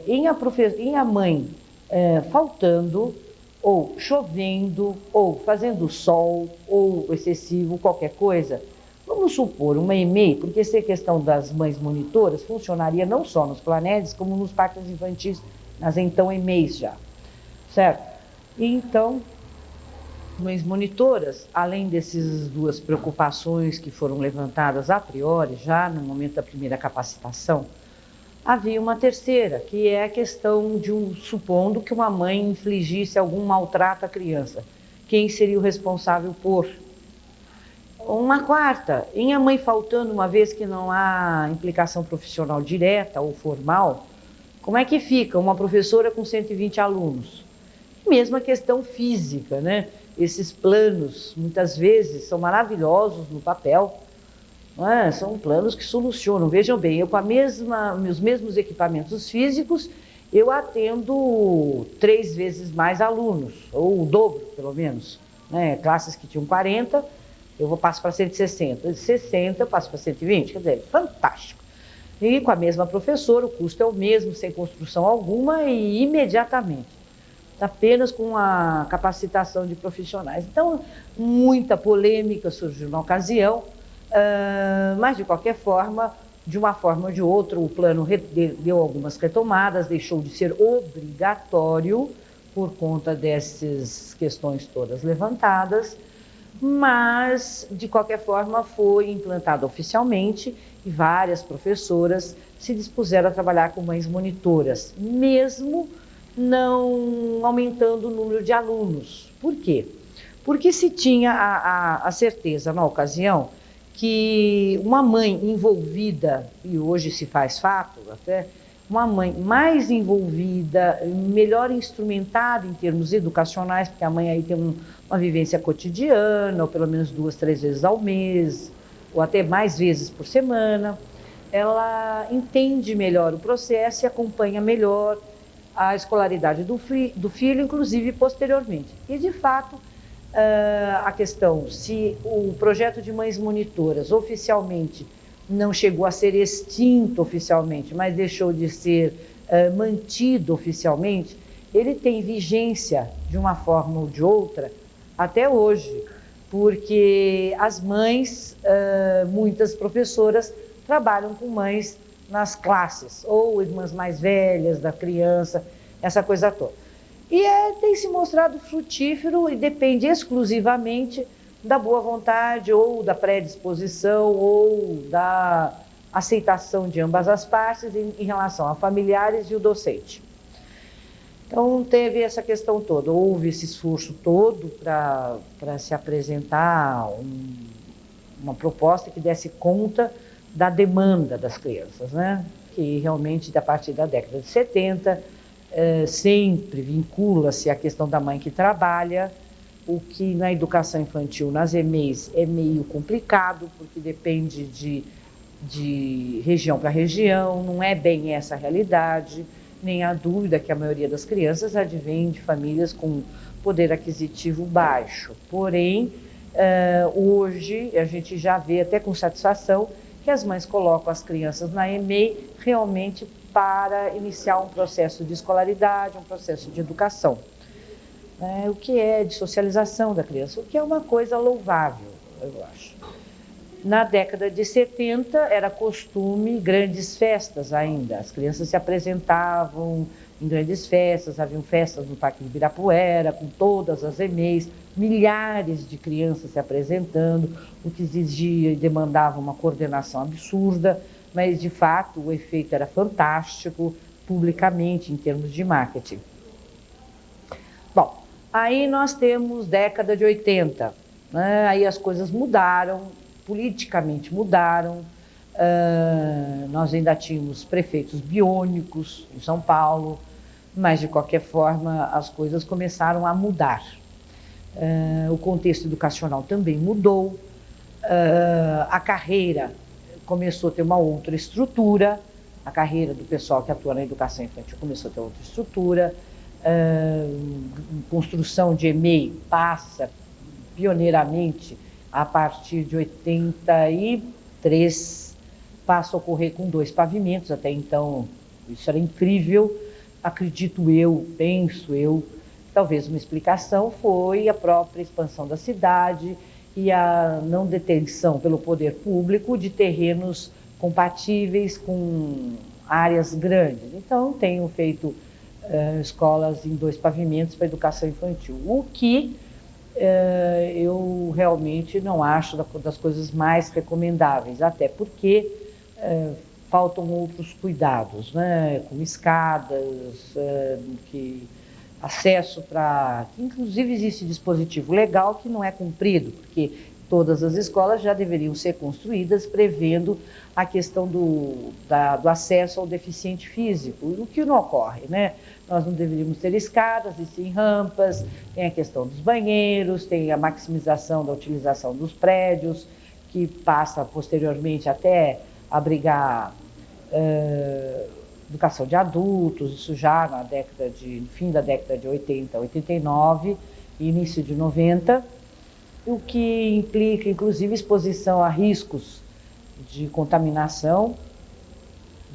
Em a mãe faltando, ou chovendo, ou fazendo sol, ou excessivo, qualquer coisa, vamos supor uma EMEI, porque essa questão das mães monitoras funcionaria não só nos Planeds, como nos parques infantis, nas então EMEIs já, certo? Então, mães monitoras, além dessas 2 preocupações que foram levantadas a priori, já no momento da primeira capacitação, havia uma terceira, que é a questão supondo que uma mãe infligisse algum maltrato à criança, quem seria o responsável por? Uma quarta, em a mãe faltando, uma vez que não há implicação profissional direta ou formal, como é que fica uma professora com 120 alunos? Mesmo a questão física, né? Esses planos, muitas vezes, são maravilhosos no papel, são planos que solucionam. Vejam bem, eu com os mesmos equipamentos físicos, eu atendo 3 vezes mais alunos, ou o dobro, pelo menos. Classes que tinham 40, eu passo para 160. De 60, eu passo para 120, quer dizer, fantástico. E com a mesma professora, o custo é o mesmo, sem construção alguma e imediatamente. Apenas com a capacitação de profissionais. Então, muita polêmica surgiu na ocasião, mas de qualquer forma, de uma forma ou de outra, o plano deu algumas retomadas, deixou de ser obrigatório por conta dessas questões todas levantadas, mas de qualquer forma foi implantado oficialmente e várias professoras se dispuseram a trabalhar com mães monitoras, mesmo não aumentando o número de alunos. Por quê? Porque se tinha a certeza na ocasião que uma mãe envolvida, e hoje se faz fato até, uma mãe mais envolvida, melhor instrumentada em termos educacionais, porque a mãe aí tem uma vivência cotidiana, ou pelo menos 2, 3 vezes ao mês, ou até mais vezes por semana, ela entende melhor o processo e acompanha melhor a escolaridade do filho, inclusive posteriormente. E, de fato, a questão, se o projeto de mães monitoras oficialmente não chegou a ser extinto oficialmente, mas deixou de ser mantido oficialmente, ele tem vigência de uma forma ou de outra até hoje, porque as mães, muitas professoras, trabalham com mães nas classes, ou irmãs mais velhas da criança, essa coisa toda. E tem se mostrado frutífero e depende exclusivamente da boa vontade ou da predisposição ou da aceitação de ambas as partes em relação a familiares e o docente. Então, teve essa questão toda, houve esse esforço todo para se apresentar uma proposta que desse conta da demanda das crianças, né? Que realmente, a partir da década de 70, sempre vincula-se à questão da mãe que trabalha, o que na educação infantil, nas EMEIs, é meio complicado, porque depende de região para região, não é bem essa a realidade, nem há dúvida que a maioria das crianças advém de famílias com poder aquisitivo baixo. Porém, hoje a gente já vê até com satisfação que as mães colocam as crianças na EMEI realmente para iniciar um processo de escolaridade, um processo de educação. O que é de socialização da criança, o que é uma coisa louvável, eu acho. Na década de 70 era costume grandes festas ainda, as crianças se apresentavam em grandes festas, haviam festas no Parque de Ibirapuera, com todas as EMEIs, milhares de crianças se apresentando, o que exigia e demandava uma coordenação absurda, mas de fato o efeito era fantástico publicamente em termos de marketing. Bom, aí nós temos década de 80, né? Aí as coisas mudaram, politicamente mudaram, nós ainda tínhamos prefeitos biônicos em São Paulo, mas de qualquer forma as coisas começaram a mudar. O contexto educacional também mudou, a carreira começou a ter uma outra estrutura, a carreira do pessoal que atua na educação infantil começou a ter outra estrutura, construção de EMEI passa pioneiramente a partir de 83, passa a ocorrer com 2 pavimentos, até então isso era incrível, acredito eu, penso eu, talvez uma explicação foi a própria expansão da cidade e a não detenção pelo poder público de terrenos compatíveis com áreas grandes. Então, tenho feito escolas em 2 pavimentos para educação infantil, o que eu realmente não acho das coisas mais recomendáveis, até porque faltam outros cuidados, né? Como escadas, acesso para... Inclusive existe dispositivo legal que não é cumprido, porque todas as escolas já deveriam ser construídas prevendo a questão do acesso ao deficiente físico, o que não ocorre, né? Nós não deveríamos ter escadas e sim rampas, tem a questão dos banheiros, tem a maximização da utilização dos prédios, que passa posteriormente até abrigar educação de adultos, isso já no fim da década de 80, 89 e início de 90, o que implica inclusive exposição a riscos de contaminação,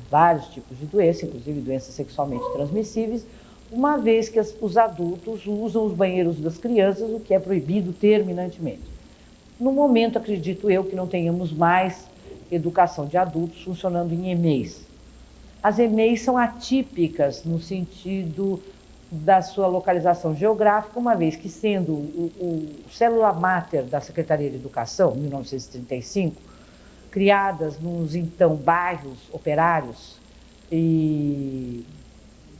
vários tipos de doenças, inclusive doenças sexualmente transmissíveis, uma vez que os adultos usam os banheiros das crianças, o que é proibido terminantemente. No momento, acredito eu, que não tenhamos mais educação de adultos funcionando em EMEIs. As EMEIs são atípicas no sentido da sua localização geográfica, uma vez que sendo o célula máter da Secretaria de Educação, 1935, criadas nos então bairros operários,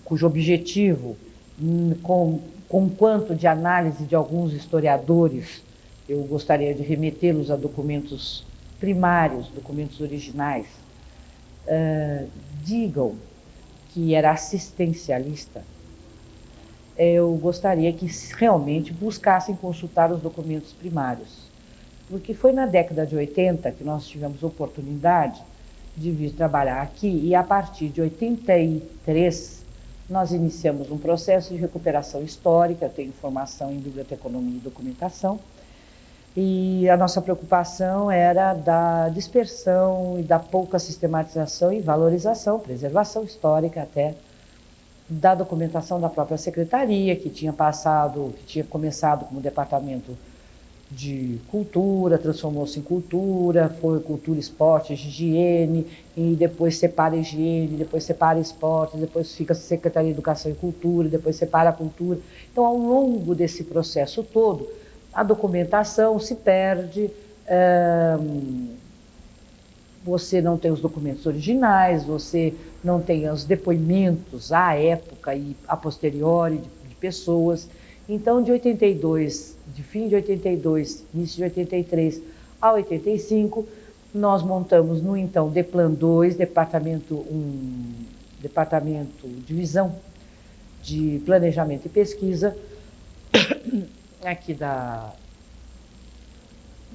cujo objetivo, com quanto de análise de alguns historiadores, eu gostaria de remetê-los a documentos primários, documentos originais, digam que era assistencialista, eu gostaria que realmente buscassem consultar os documentos primários. Porque foi na década de 80 que nós tivemos oportunidade de vir trabalhar aqui e a partir de 83 nós iniciamos um processo de recuperação histórica, eu tenho formação em biblioteconomia e documentação, e a nossa preocupação era da dispersão e da pouca sistematização e valorização, preservação histórica até, da documentação da própria secretaria, que tinha começado como departamento de cultura, transformou-se em cultura, foi cultura, esporte, higiene, e depois separa higiene, depois separa esporte, depois fica Secretaria de Educação e Cultura, depois separa a cultura. Então, ao longo desse processo todo, a documentação se perde, você não tem os documentos originais, você não tem os depoimentos à época e a posteriori de pessoas. Então, de 82, de fim de 82, início de 83 a 85, nós montamos no então DEPLAN 2, divisão de planejamento e pesquisa, aqui da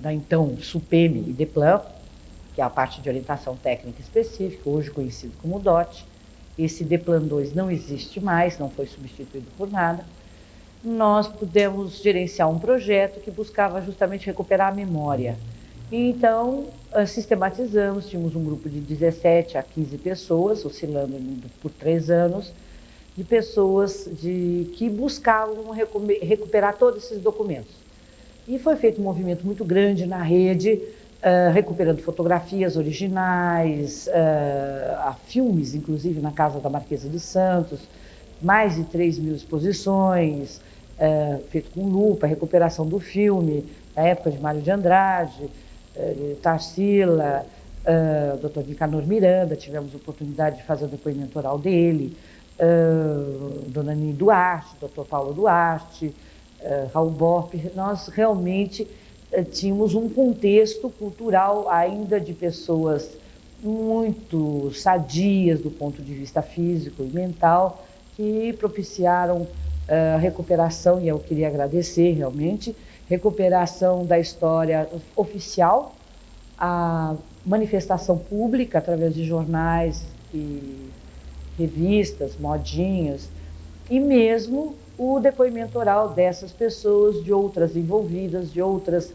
então SUPEME e DEPLAN, que é a parte de orientação técnica específica, hoje conhecido como DOT. Esse DEPLAN 2 não existe mais, não foi substituído por nada. Nós pudemos gerenciar um projeto que buscava justamente recuperar a memória. Então, sistematizamos, tínhamos um grupo de 17 a 15 pessoas, oscilando por 3 anos, de pessoas que buscavam recuperar todos esses documentos. E foi feito um movimento muito grande na rede, recuperando fotografias originais, filmes, inclusive, na Casa da Marquesa de Santos, mais de 3.000 exposições, feito com lupa, recuperação do filme, da época de Mário de Andrade, Tarsila, Dr. Nicanor Miranda, tivemos a oportunidade de fazer o depoimento oral dele, Dona Nini Duarte, Dr. Paulo Duarte, Raul Bop. Nós realmente tínhamos um contexto cultural ainda de pessoas muito sadias do ponto de vista físico e mental, que propiciaram a recuperação, e eu queria agradecer realmente, recuperação da história oficial, a manifestação pública através de jornais e revistas, modinhas, e mesmo o depoimento oral dessas pessoas, de outras envolvidas, de outras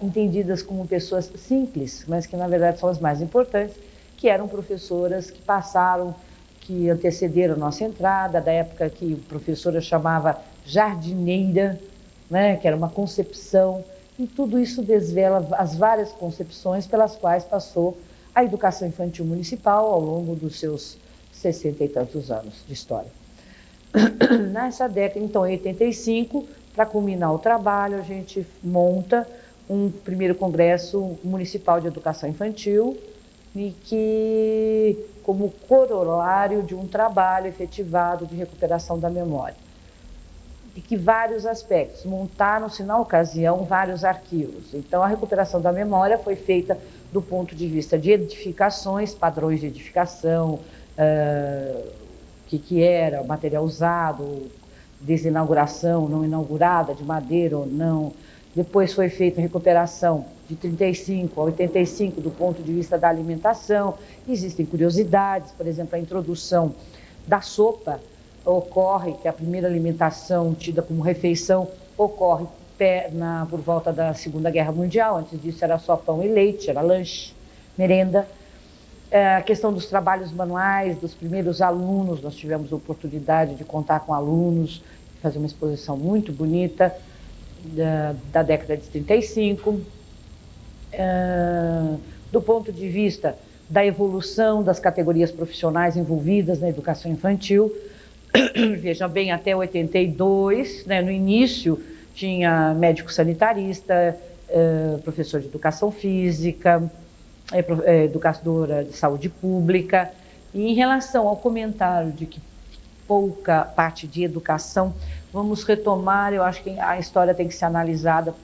entendidas como pessoas simples, mas que na verdade são as mais importantes, que eram professoras que passaram, que antecederam a nossa entrada, da época que a professora chamava jardineira, né, que era uma concepção, e tudo isso desvela as várias concepções pelas quais passou a educação infantil municipal ao longo dos seus 60 e tantos anos de história. Nessa década, então, em 85, para culminar o trabalho, a gente monta um primeiro congresso municipal de educação infantil, e que, como corolário de um trabalho efetivado de recuperação da memória. E que vários aspectos, montaram-se na ocasião vários arquivos. Então, a recuperação da memória foi feita do ponto de vista de edificações, padrões de edificação, o que era, material usado, desinauguração, não inaugurada, de madeira ou não. Depois foi feita a recuperação de 35 a 85 do ponto de vista da alimentação. Existem curiosidades, por exemplo, a introdução da sopa ocorre, que a primeira alimentação tida como refeição ocorre por volta da Segunda Guerra Mundial. Antes disso era só pão e leite, era lanche, merenda. A questão dos trabalhos manuais, dos primeiros alunos, nós tivemos a oportunidade de contar com alunos, fazer uma exposição muito bonita da década de 35. Do ponto de vista da evolução das categorias profissionais envolvidas na educação infantil, veja bem, até 82, né, no início tinha médico sanitarista, professor de educação física, educadora de saúde pública. E em relação ao comentário de que pouca parte de educação, vamos retomar, eu acho que a história tem que ser analisada,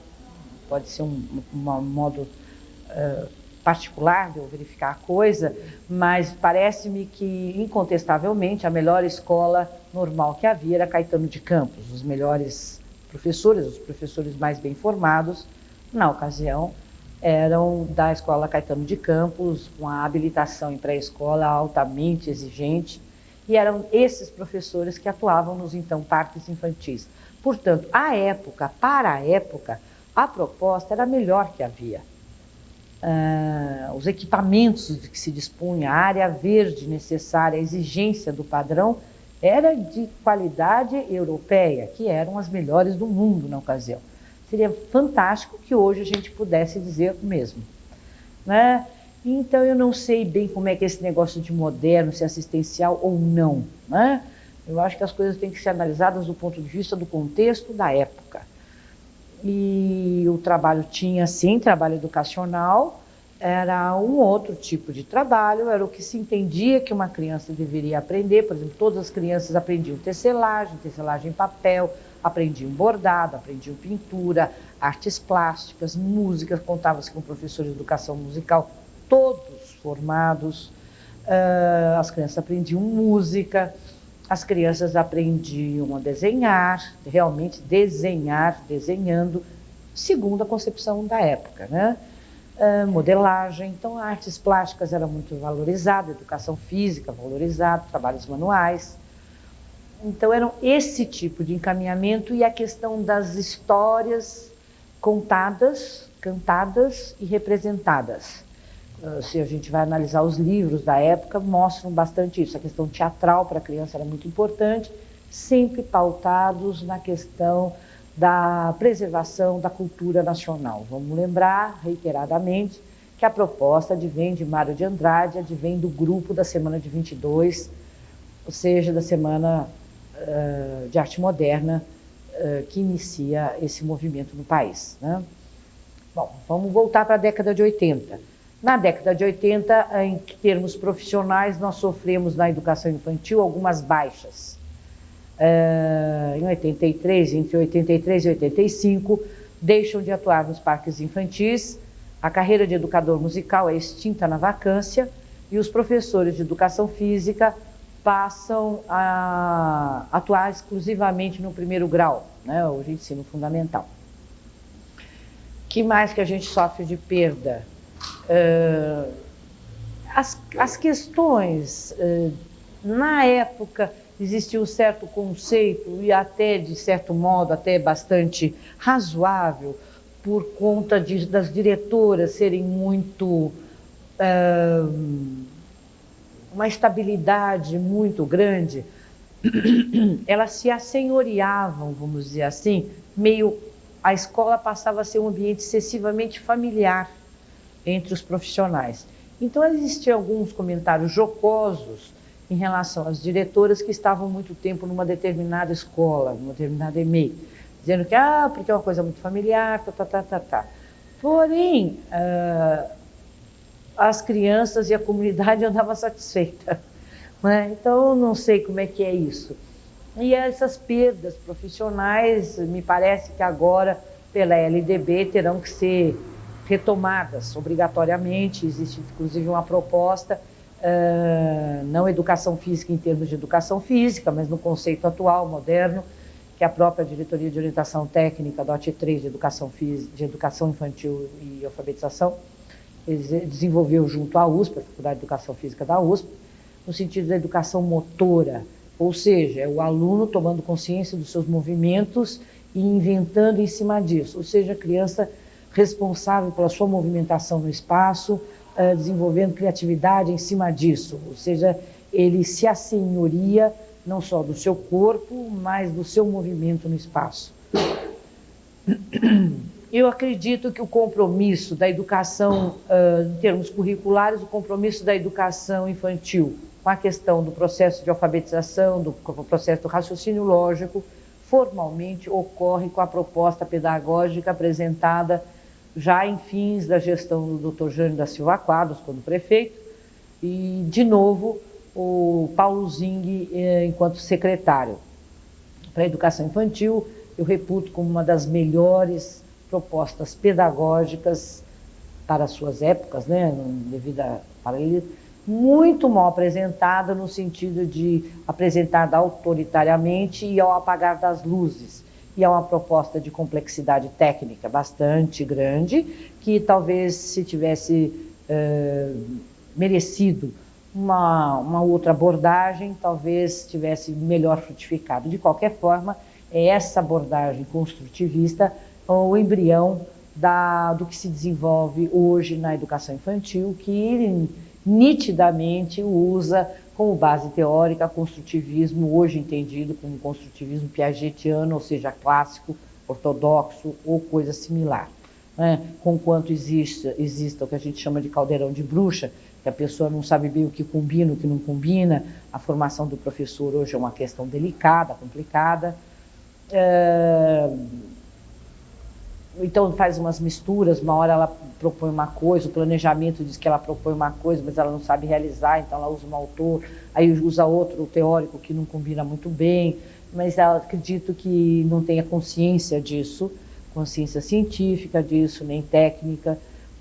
pode ser um modo particular de eu verificar a coisa, mas parece-me que, incontestavelmente, a melhor escola normal que havia era Caetano de Campos. Os melhores professores, os professores mais bem formados, na ocasião, eram da Escola Caetano de Campos, com a habilitação em pré-escola altamente exigente, e eram esses professores que atuavam nos, então, parques infantis. Portanto, para a época, a proposta era a melhor que havia. Os equipamentos de que se dispunha, a área verde necessária, a exigência do padrão, era de qualidade europeia, que eram as melhores do mundo na ocasião. Seria fantástico que hoje a gente pudesse dizer o mesmo, né? Então, eu não sei bem como é que é esse negócio de moderno, se é assistencial ou não, né? Eu acho que as coisas têm que ser analisadas do ponto de vista do contexto da época. E o trabalho tinha, sim, trabalho educacional, era um outro tipo de trabalho, era o que se entendia que uma criança deveria aprender. Por exemplo, todas as crianças aprendiam tecelagem em papel, aprendiam bordado, aprendiam pintura, artes plásticas, música, contava-se com professores de educação musical, todos formados. As crianças aprendiam música, as crianças aprendiam a desenhar, realmente desenhando, segundo a concepção da época, né? Modelagem, então artes plásticas era muito valorizada, educação física valorizada, trabalhos manuais. Então eram esse tipo de encaminhamento e a questão das histórias contadas, cantadas e representadas. Se a gente vai analisar os livros da época, mostram bastante isso. A questão teatral para a criança era muito importante, sempre pautados na questão da preservação da cultura nacional. Vamos lembrar, reiteradamente, que a proposta advém de Mário de Andrade, advém do grupo da Semana de 22, ou seja, da Semana de Arte Moderna, que inicia esse movimento no país, né? Bom, vamos voltar para a década de 80. Na década de 80, em termos profissionais, nós sofremos na educação infantil algumas baixas. Em 83, entre 83 e 85, deixam de atuar nos parques infantis, a carreira de educador musical é extinta na vacância e os professores de educação física passam a atuar exclusivamente no primeiro grau, né, hoje ensino fundamental. Que mais que a gente sofre de perda? As questões, na época, existia um certo conceito e até, de certo modo, até bastante razoável, por conta das diretoras serem muito... uma estabilidade muito grande, elas se assenhoreavam, vamos dizer assim, a escola passava a ser um ambiente excessivamente familiar entre os profissionais. Então, existiam alguns comentários jocosos em relação às diretoras que estavam muito tempo numa determinada escola, numa determinada EMEI, dizendo que, porque é uma coisa muito familiar, Porém, as crianças e a comunidade andavam satisfeitas, né? Então, eu não sei como é que é isso. E essas perdas profissionais, me parece que agora, pela LDB, terão que ser retomadas obrigatoriamente. Existe, inclusive, uma proposta, não educação física em termos de educação física, mas no conceito atual, moderno, que a própria Diretoria de Orientação Técnica, DOT 3, de Educação Infantil e Alfabetização, desenvolveu junto à USP, a Faculdade de Educação Física da USP, no sentido da educação motora, ou seja, é o aluno tomando consciência dos seus movimentos e inventando em cima disso, ou seja, a criança responsável pela sua movimentação no espaço, desenvolvendo criatividade em cima disso, ou seja, ele se assenhoria não só do seu corpo, mas do seu movimento no espaço. Eu acredito que o compromisso da educação, em termos curriculares, o compromisso da educação infantil com a questão do processo de alfabetização, do processo do raciocínio lógico, formalmente ocorre com a proposta pedagógica apresentada já em fins da gestão do Dr. Jânio da Silva Quadros, quando prefeito, e, de novo, o Paulo Zing, enquanto secretário. Para a educação infantil, eu reputo como uma das melhores propostas pedagógicas para as suas épocas, né, devido a paralelismo, muito mal apresentada no sentido de apresentada autoritariamente e ao apagar das luzes. E é uma proposta de complexidade técnica bastante grande, que talvez se tivesse merecido uma outra abordagem, talvez tivesse melhor frutificado. De qualquer forma, é essa abordagem construtivista o embrião do que se desenvolve hoje na educação infantil, que nitidamente usa como base teórica construtivismo, hoje entendido como construtivismo piagetiano, ou seja, clássico, ortodoxo ou coisa similar, né? Conquanto exista o que a gente chama de caldeirão de bruxa, que a pessoa não sabe bem o que combina, o que não combina. A formação do professor hoje é uma questão delicada, complicada. Então faz umas misturas, uma hora ela propõe uma coisa, o planejamento diz que ela propõe uma coisa, mas ela não sabe realizar, então ela usa um autor, aí usa outro teórico que não combina muito bem, mas eu acredito que não tenha consciência disso, consciência científica disso, nem técnica,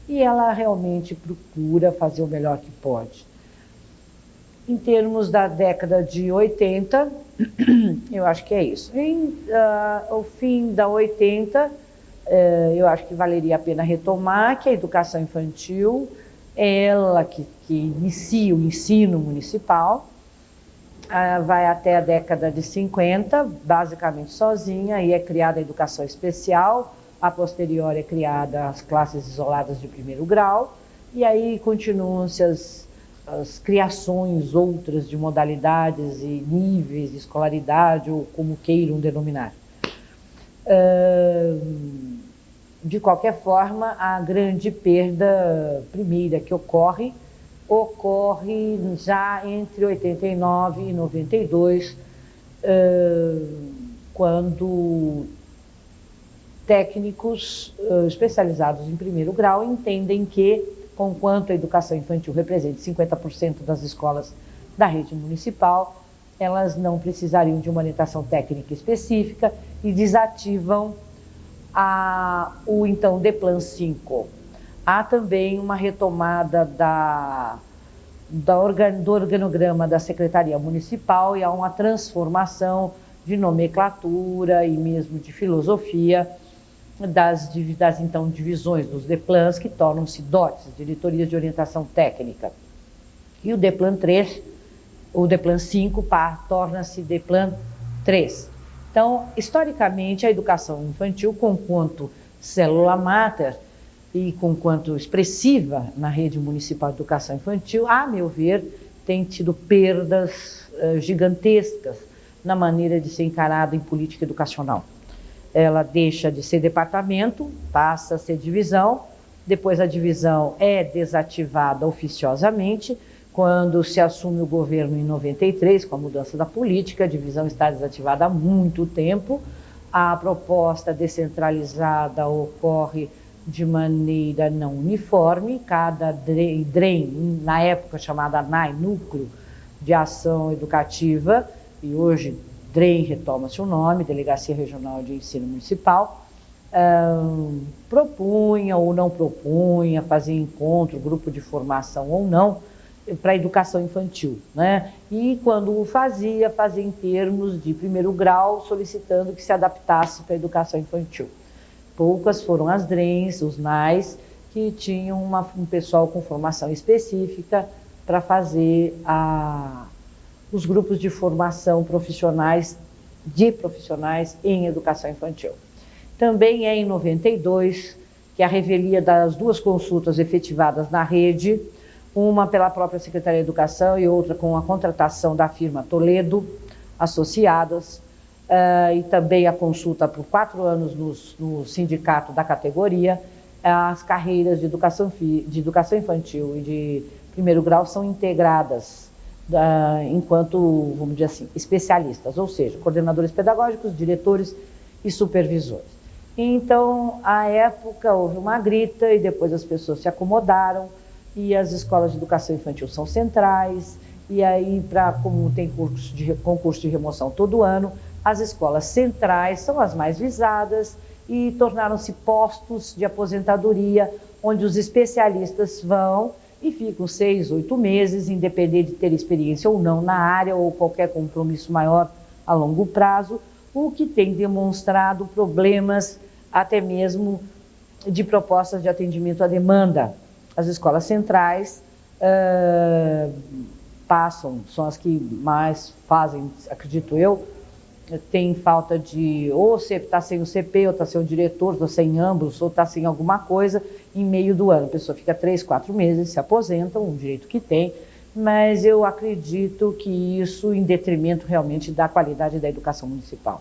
e ela realmente procura fazer o melhor que pode. Em termos da década de 80, eu acho que é isso. O fim da 80, eu acho que valeria a pena retomar que a educação infantil, ela que inicia o ensino municipal, vai até a década de 50, basicamente sozinha, e é criada a educação especial, a posterior é criada as classes isoladas de primeiro grau, e aí continuam-se as criações outras de modalidades e níveis de escolaridade, ou como queiram denominar. De qualquer forma, a grande perda primeira que ocorre já entre 89 e 92, quando técnicos especializados em primeiro grau entendem que, conquanto a educação infantil represente 50% das escolas da rede municipal, elas não precisariam de uma orientação técnica específica e desativam o então DEPLAN 5. Há também uma retomada do organograma da Secretaria Municipal e há uma transformação de nomenclatura e mesmo de filosofia das então divisões dos DEPLANs, que tornam-se DOTs, Diretorias de Orientação Técnica. E o DEPLAN 3, o DEPLAN 5, torna-se DEPLAN 3. Então, historicamente, a educação infantil, conquanto célula máter e conquanto expressiva na rede municipal de educação infantil, a meu ver, tem tido perdas gigantescas na maneira de ser encarada em política educacional. Ela deixa de ser departamento, passa a ser divisão, depois a divisão é desativada oficiosamente. Quando se assume o governo em 93, com a mudança da política, a divisão está desativada há muito tempo. A proposta descentralizada ocorre de maneira não uniforme. Cada DREM, na época chamada NAI, Núcleo de Ação Educativa, e hoje DREM retoma-se o nome, Delegacia Regional de Ensino Municipal, propunha ou não propunha, fazia encontro, grupo de formação ou não, para a educação infantil, né? E quando fazia em termos de primeiro grau, solicitando que se adaptasse para a educação infantil. Poucas foram as DREMs, os NAIs, que tinham um pessoal com formação específica para fazer os grupos de formação profissionais em educação infantil. Também é em 92 que a revelia das duas consultas efetivadas na rede, uma pela própria Secretaria de Educação e outra com a contratação da firma Toledo Associadas, e também a consulta por 4 anos no sindicato da categoria. As carreiras de educação infantil e de primeiro grau são integradas enquanto, vamos dizer assim, especialistas, ou seja, coordenadores pedagógicos, diretores e supervisores. Então, à época, houve uma grita e depois as pessoas se acomodaram, e as escolas de educação infantil são centrais, e aí, como tem concurso de remoção todo ano, as escolas centrais são as mais visadas e tornaram-se postos de aposentadoria, onde os especialistas vão e ficam 6, 8 meses, independente de ter experiência ou não na área ou qualquer compromisso maior a longo prazo, o que tem demonstrado problemas até mesmo de propostas de atendimento à demanda. As escolas centrais são as que mais fazem, acredito eu, tem falta de, ou está sem o CP, ou está sem o diretor, ou está sem ambos, ou está sem alguma coisa em meio do ano. A pessoa fica 3, 4 meses, se aposenta, um direito que tem, mas eu acredito que isso em detrimento realmente da qualidade da educação municipal.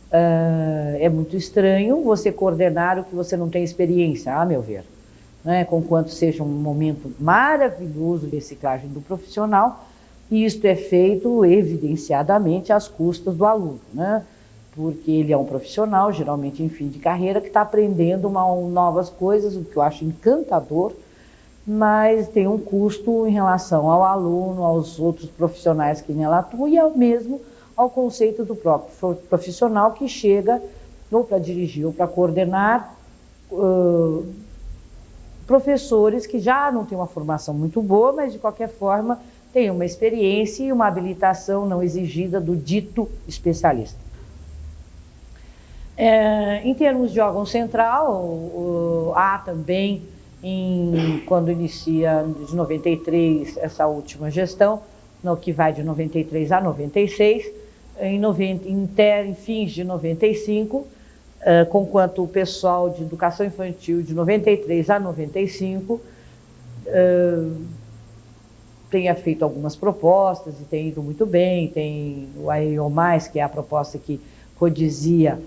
É muito estranho você coordenar o que você não tem experiência, a meu ver, né? Conquanto seja um momento maravilhoso de reciclagem do profissional, e isto é feito evidenciadamente às custas do aluno, né? Porque ele é um profissional, geralmente em fim de carreira, que está aprendendo novas coisas, o que eu acho encantador, mas tem um custo em relação ao aluno, aos outros profissionais que nela atuam e mesmo ao conceito do próprio profissional que chega ou para dirigir ou para coordenar professores que já não têm uma formação muito boa, mas de qualquer forma têm uma experiência e uma habilitação não exigida do dito especialista. Em termos de órgão central, há também, quando inicia de 93 essa última gestão, no que vai de 93 a 96, em fins de 95, conquanto o pessoal de educação infantil de 93 a 95 tenha feito algumas propostas e tem ido muito bem. Tem o AEO+, que é a proposta que rodizia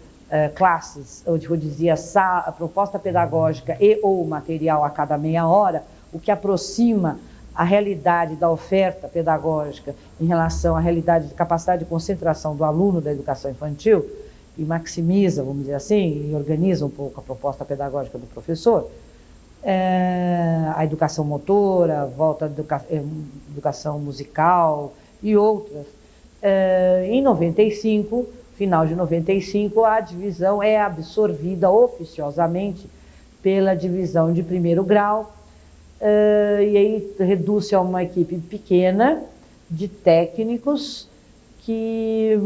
classes, onde rodizia a proposta pedagógica e ou material a cada meia hora, o que aproxima a realidade da oferta pedagógica em relação à realidade de capacidade de concentração do aluno da educação infantil e maximiza, vamos dizer assim, e organiza um pouco a proposta pedagógica do professor. A educação motora, volta à educação musical e outras. Em 95, final de 95, a divisão é absorvida oficiosamente pela divisão de primeiro grau, e aí reduz-se a uma equipe pequena de técnicos que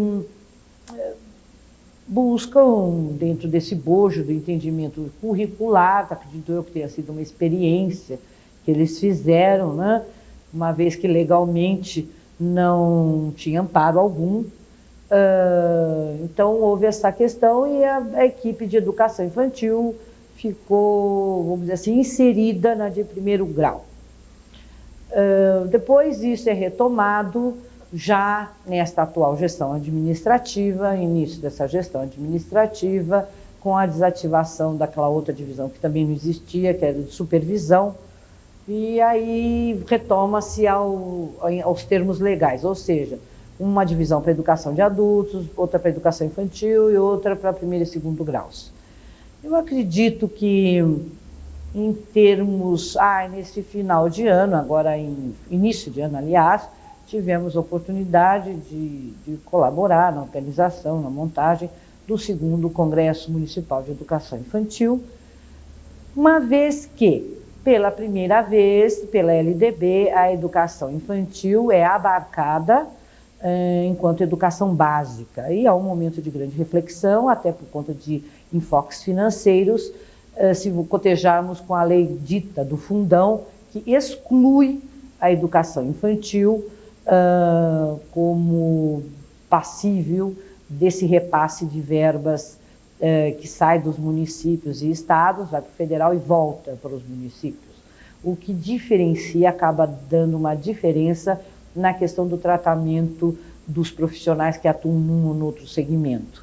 buscam, dentro desse bojo do entendimento curricular, acredito eu que tenha sido uma experiência que eles fizeram, né? Uma vez que legalmente não tinha amparo algum. Então houve essa questão e a equipe de educação infantil ficou, vamos dizer assim, inserida na de primeiro grau. Depois isso é retomado já nesta atual gestão administrativa, início dessa gestão administrativa, com a desativação daquela outra divisão que também não existia, que era de supervisão, e aí retoma-se aos termos legais, ou seja, uma divisão para educação de adultos, outra para educação infantil e outra para primeiro e segundo graus. Eu acredito que, em termos, nesse final de ano, agora em início de ano, aliás, tivemos oportunidade de colaborar na organização, na montagem do segundo Congresso Municipal de Educação Infantil, uma vez que, pela primeira vez, pela LDB, a educação infantil é abarcada enquanto educação básica. E há um momento de grande reflexão, até por conta de enfoques financeiros, se cotejarmos com a lei dita do fundão, que exclui a educação infantil como passível desse repasse de verbas que sai dos municípios e estados, vai para o federal e volta para os municípios. O que diferencia, acaba dando uma diferença na questão do tratamento dos profissionais que atuam num ou no outro segmento.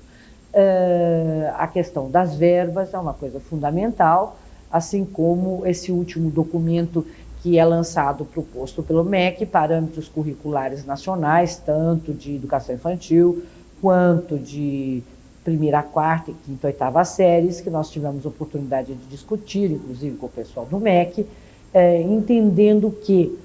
A questão das verbas é uma coisa fundamental, assim como esse último documento que é lançado, proposto pelo MEC, Parâmetros Curriculares Nacionais, tanto de educação infantil, quanto de primeira, quarta, quinta, oitava séries, que nós tivemos oportunidade de discutir, inclusive com o pessoal do MEC, entendendo que,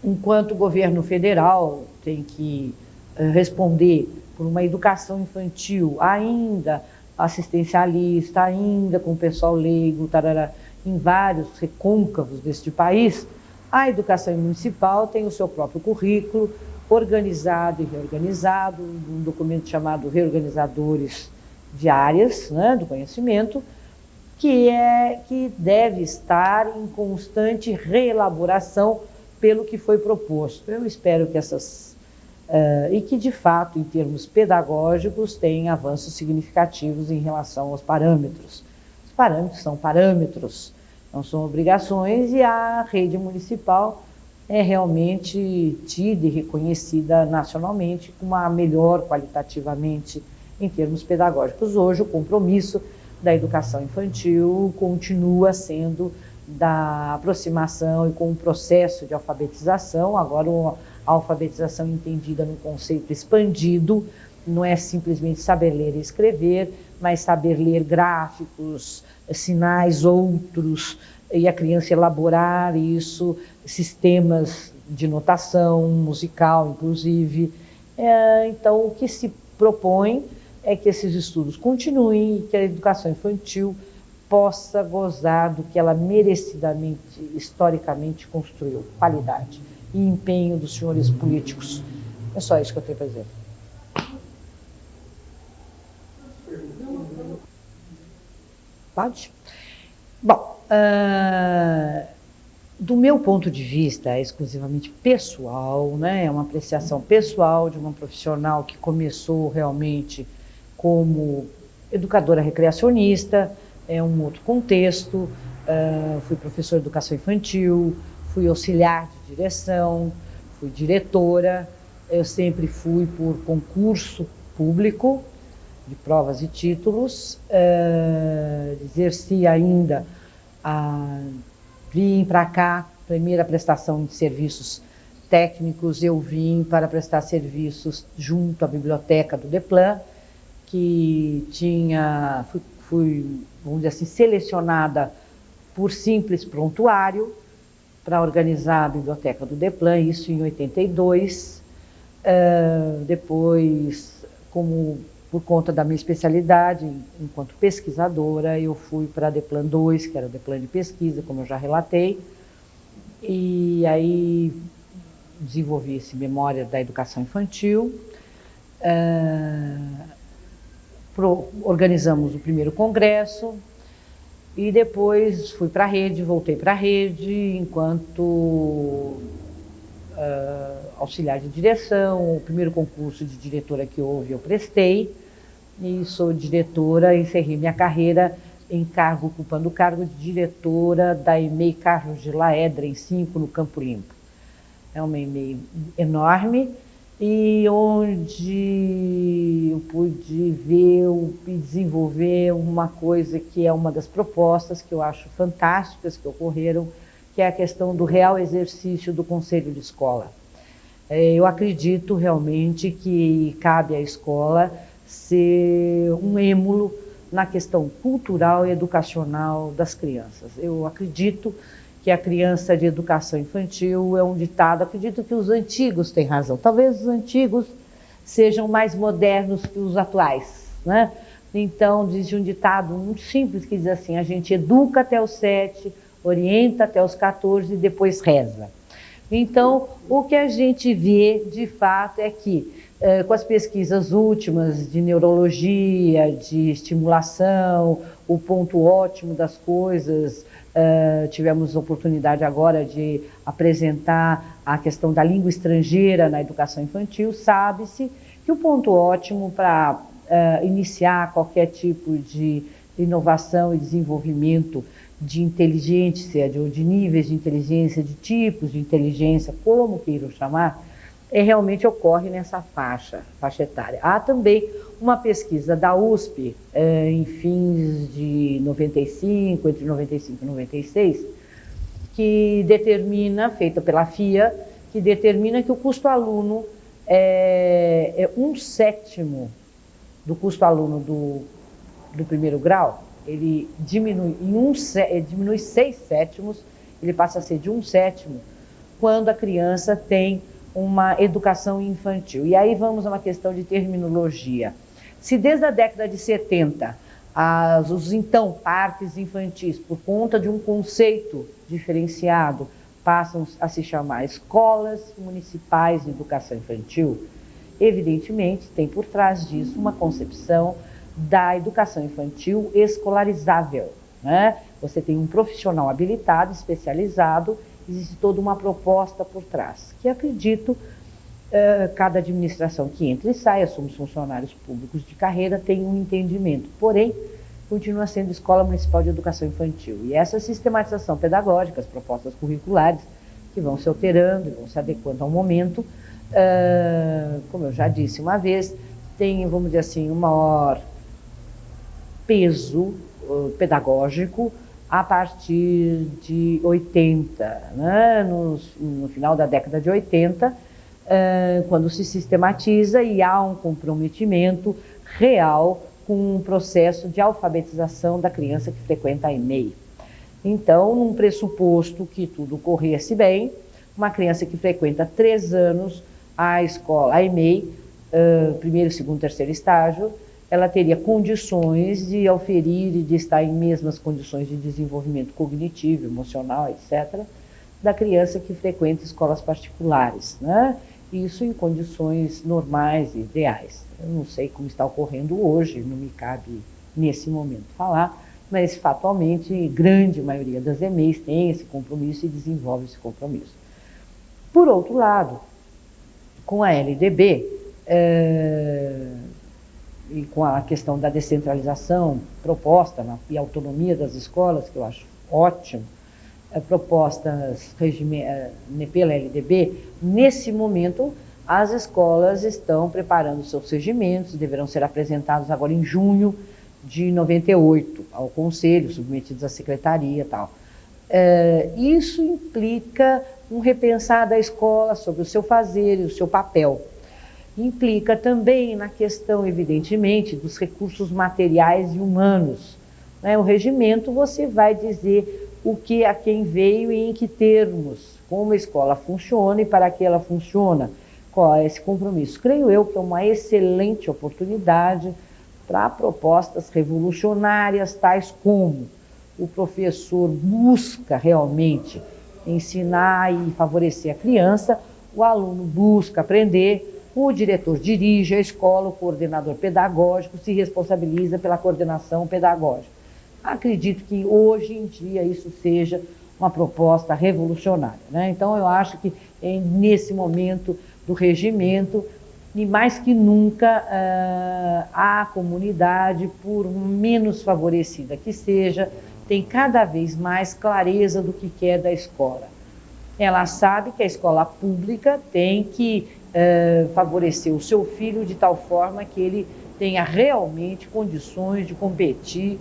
enquanto o governo federal tem que responder por uma educação infantil ainda assistencialista, ainda com o pessoal leigo, tarará, em vários recôncavos deste país, a educação municipal tem o seu próprio currículo, organizado e reorganizado, um documento chamado Reorganizadores de Áreas, né, do Conhecimento, que deve estar em constante reelaboração pelo que foi proposto. Eu espero que e que, de fato, em termos pedagógicos, tem avanços significativos em relação aos parâmetros. Os parâmetros são parâmetros, não são obrigações, e a rede municipal é realmente tida e reconhecida nacionalmente como a melhor qualitativamente em termos pedagógicos. Hoje, o compromisso da educação infantil continua sendo da aproximação e com o processo de alfabetização, agora a alfabetização entendida num conceito expandido, não é simplesmente saber ler e escrever, mas saber ler gráficos, sinais, outros, e a criança elaborar isso, sistemas de notação musical, inclusive. Então, o que se propõe é que esses estudos continuem e que a educação infantil possa gozar do que ela merecidamente, historicamente construiu, qualidade e empenho dos senhores políticos. É só isso que eu tenho para dizer. Pode? Bom, do meu ponto de vista, exclusivamente pessoal, né, é uma apreciação pessoal de uma profissional que começou realmente como educadora recreacionista, é um outro contexto, fui professora de educação infantil, fui auxiliar de direção, fui diretora, eu sempre fui por concurso público, de provas e títulos, exerci ainda, vim para cá, primeira prestação de serviços técnicos, eu vim para prestar serviços junto à biblioteca do DEPLAN, que fui, vamos dizer assim, selecionada por simples prontuário para organizar a biblioteca do DEPLAN, isso em 82. Depois, por conta da minha especialidade, enquanto pesquisadora, eu fui para a DEPLAN 2, que era o DEPLAN de pesquisa, como eu já relatei, e aí desenvolvi esse Memória da Educação Infantil. Organizamos o primeiro congresso e depois fui para a rede, voltei para a rede enquanto auxiliar de direção. O primeiro concurso de diretora que houve eu prestei e sou diretora, encerrei minha carreira ocupando o cargo de diretora da EMEI Carlos de Laedra, em 5, no Campo Limpo. É uma EMEI enorme, e onde eu pude ver e desenvolver uma coisa que é uma das propostas que eu acho fantásticas que ocorreram, que é a questão do real exercício do conselho de escola. Eu acredito realmente que cabe à escola ser um êmulo na questão cultural e educacional das crianças. Eu acredito que a criança de educação infantil é um ditado, acredito que os antigos têm razão, talvez os antigos sejam mais modernos que os atuais, né? Então, diz um ditado muito simples que diz assim: a gente educa até os 7, orienta até os 14 e depois reza. Então, o que a gente vê, de fato, é que, com as pesquisas últimas de neurologia, de estimulação, o ponto ótimo das coisas, tivemos oportunidade agora de apresentar a questão da língua estrangeira na educação infantil, sabe-se que o ponto ótimo para iniciar qualquer tipo de inovação e desenvolvimento de inteligência, de níveis de inteligência, de tipos de inteligência, como queiram chamar, realmente ocorre nessa faixa etária. Há também uma pesquisa da USP, em fins de 95, entre 95 e 96, que determina, feita pela FIA, que determina que o custo aluno é 1/7 do custo aluno do primeiro grau. Ele diminui, diminui 6/7, ele passa a ser de 1/7 quando a criança tem uma educação infantil. E aí vamos a uma questão de terminologia. Se desde a década de 70, os então parques infantis, por conta de um conceito diferenciado, passam a se chamar escolas municipais de educação infantil, evidentemente tem por trás disso uma concepção da educação infantil escolarizável, né? Você tem um profissional habilitado, especializado, existe toda uma proposta por trás, que acredito cada administração que entra e sai, somos funcionários públicos de carreira, tem um entendimento, porém, continua sendo Escola Municipal de Educação Infantil. E essa sistematização pedagógica, as propostas curriculares, que vão se alterando e vão se adequando ao momento. Como eu já disse uma vez, tem, vamos dizer assim, um maior peso pedagógico a partir de 80, né? No final da década de 80, quando se sistematiza e há um comprometimento real com um processo de alfabetização da criança que frequenta a EMEI. Então, num pressuposto que tudo corresse bem, uma criança que frequenta 3 anos a escola, a EMEI, primeiro, segundo, terceiro estágio, ela teria condições de auferir e de estar em mesmas condições de desenvolvimento cognitivo, emocional, etc., da criança que frequenta escolas particulares, né? Isso em condições normais e ideais. Eu não sei como está ocorrendo hoje, não me cabe nesse momento falar, mas fatalmente, grande maioria das EMEIs tem esse compromisso e desenvolve esse compromisso. Por outro lado, com a LDB, e com a questão da descentralização proposta e autonomia das escolas, que eu acho ótimo, propostas pela LDB, nesse momento as escolas estão preparando seus regimentos, deverão ser apresentados agora em junho de 98 ao Conselho, submetidos à Secretaria e tal. Isso implica um repensar da escola sobre o seu fazer e o seu papel. Implica também na questão, evidentemente, dos recursos materiais e humanos. O regimento você vai dizer o que a quem veio e em que termos, como a escola funciona e para que ela funciona, qual é esse compromisso. Creio eu que é uma excelente oportunidade para propostas revolucionárias, tais como o professor busca realmente ensinar e favorecer a criança, o aluno busca aprender, o diretor dirige a escola, o coordenador pedagógico se responsabiliza pela coordenação pedagógica. Acredito que hoje em dia isso seja uma proposta revolucionária, né? Então eu acho que nesse momento do regimento, e mais que nunca, a comunidade, por menos favorecida que seja, tem cada vez mais clareza do que quer da escola. Ela sabe que a escola pública tem que favorecer o seu filho de tal forma que ele tenha realmente condições de competir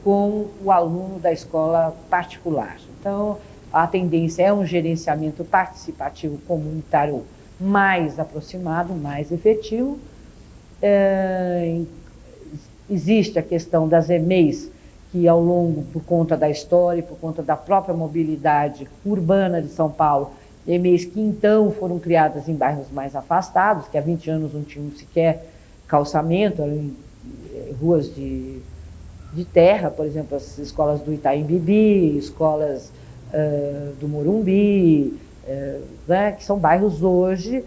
com o aluno da escola particular. Então, a tendência é um gerenciamento participativo comunitário mais aproximado, mais efetivo. Existe a questão das EMEIs, que ao longo, por conta da história e por conta da própria mobilidade urbana de São Paulo, EMEIs que então foram criadas em bairros mais afastados, que há 20 anos não tinham sequer calçamento, eram em ruas de terra, por exemplo, as escolas do Itaim Bibi, escolas do Morumbi, né, que são bairros hoje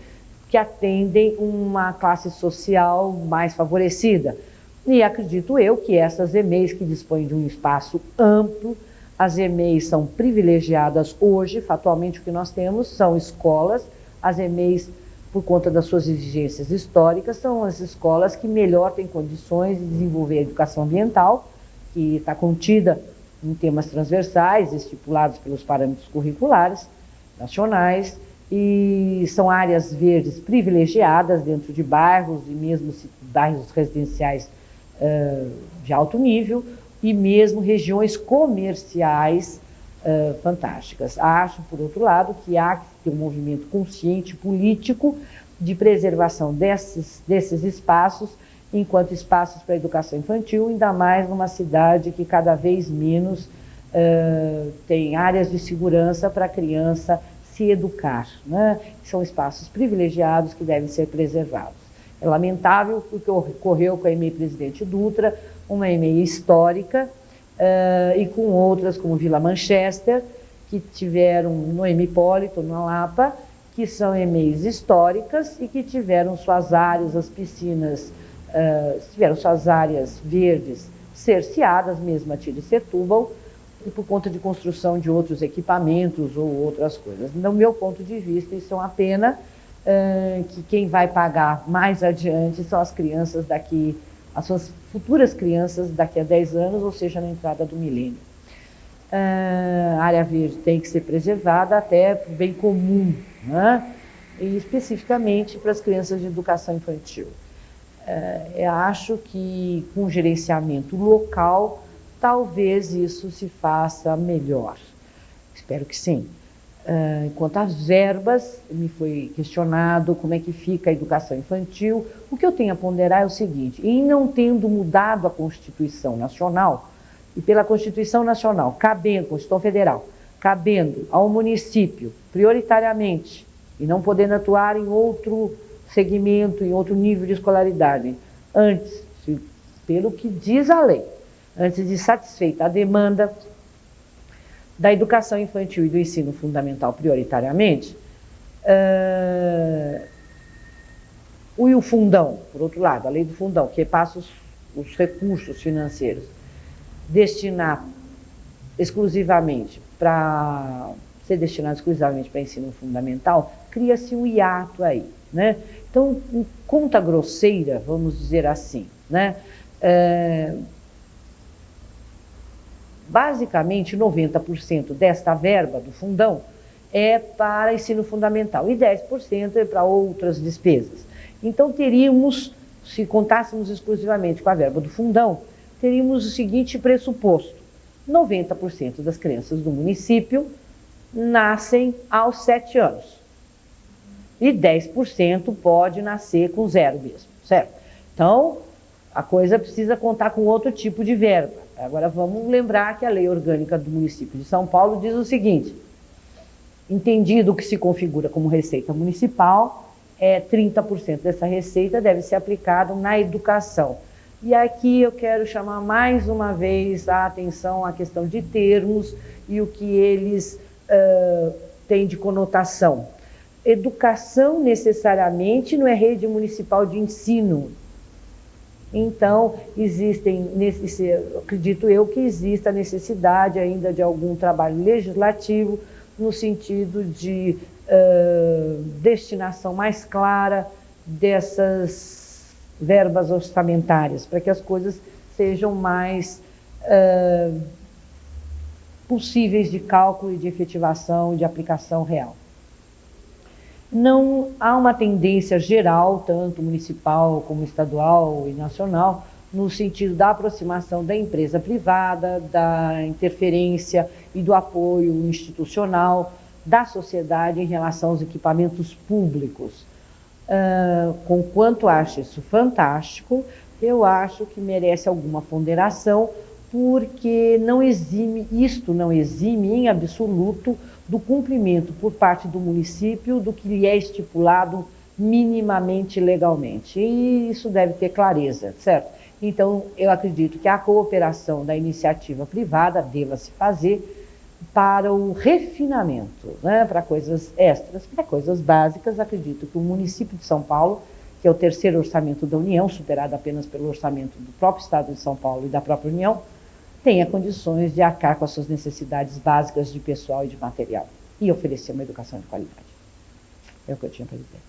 que atendem uma classe social mais favorecida. E acredito eu que essas EMEIs que dispõem de um espaço amplo, as EMEIs são privilegiadas hoje, fatalmente o que nós temos são escolas, as EMEIs, por conta das suas exigências históricas, são as escolas que melhor têm condições de desenvolver a educação ambiental, que está contida em temas transversais, estipulados pelos parâmetros curriculares nacionais, e são áreas verdes privilegiadas dentro de bairros, e mesmo bairros residenciais de alto nível, e mesmo regiões comerciais fantásticas. Acho, por outro lado, que há que ter um movimento consciente político de preservação desses espaços, enquanto espaços para a educação infantil, ainda mais numa cidade que cada vez menos tem áreas de segurança para a criança se educar, né? São espaços privilegiados que devem ser preservados. É lamentável o que ocorreu com a EMEI Presidente Dutra, uma EMEI histórica, e com outras como Vila Manchester, que tiveram no Hemipólito, na Lapa, que são EMEIs históricas e que tiveram suas áreas, as piscinas, tiveram suas áreas verdes cerceadas, mesmo a Setúbal, e por conta de construção de outros equipamentos ou outras coisas. Do meu ponto de vista, isso é uma pena, que quem vai pagar mais adiante são as crianças as suas futuras crianças daqui a 10 anos, ou seja, na entrada do milênio. A área verde tem que ser preservada até para o bem comum, né? E especificamente para as crianças de educação infantil. Eu acho que com gerenciamento local, talvez isso se faça melhor. Espero que sim. Quanto às verbas, me foi questionado como é que fica a educação infantil. O que eu tenho a ponderar é o seguinte: em não tendo mudado a Constituição Nacional, e pela Constituição Nacional, Constituição Federal, cabendo ao município, prioritariamente, e não podendo atuar em outro segmento, em outro nível de escolaridade, antes, pelo que diz a lei, antes de satisfeita a demanda da educação infantil e do ensino fundamental prioritariamente, o fundão, por outro lado, a lei do fundão, que passa os recursos financeiros, destinar exclusivamente para ensino fundamental, cria-se um hiato aí, né? Então, em conta grosseira, vamos dizer assim, né? Basicamente, 90% desta verba do fundão é para ensino fundamental e 10% é para outras despesas. Então, teríamos, se contássemos exclusivamente com a verba do fundão, teríamos o seguinte pressuposto: 90% das crianças do município nascem aos 7 anos. E 10% pode nascer com 0 mesmo, certo? Então, a coisa precisa contar com outro tipo de verba. Agora, vamos lembrar que a Lei Orgânica do Município de São Paulo diz o seguinte: entendido o que se configura como receita municipal, 30% dessa receita deve ser aplicado na educação. E aqui eu quero chamar mais uma vez a atenção à questão de termos e o que eles têm de conotação. Educação, necessariamente, não é rede municipal de ensino. Então, acredito eu que exista a necessidade ainda de algum trabalho legislativo no sentido de destinação mais clara dessas verbas orçamentárias, para que as coisas sejam mais possíveis de cálculo e de efetivação e de aplicação real. Não há uma tendência geral, tanto municipal como estadual e nacional, no sentido da aproximação da empresa privada, da interferência e do apoio institucional da sociedade em relação aos equipamentos públicos. Conquanto acho isso fantástico, eu acho que merece alguma ponderação, porque isto não exime em absoluto do cumprimento por parte do município do que lhe é estipulado minimamente legalmente. E isso deve ter clareza, certo? Então, eu acredito que a cooperação da iniciativa privada deva se fazer para o refinamento, né? Para coisas extras, para coisas básicas. Acredito que o município de São Paulo, que é o terceiro orçamento da União, superado apenas pelo orçamento do próprio Estado de São Paulo e da própria União, tenha condições de arcar com as suas necessidades básicas de pessoal e de material e oferecer uma educação de qualidade. É o que eu tinha para dizer.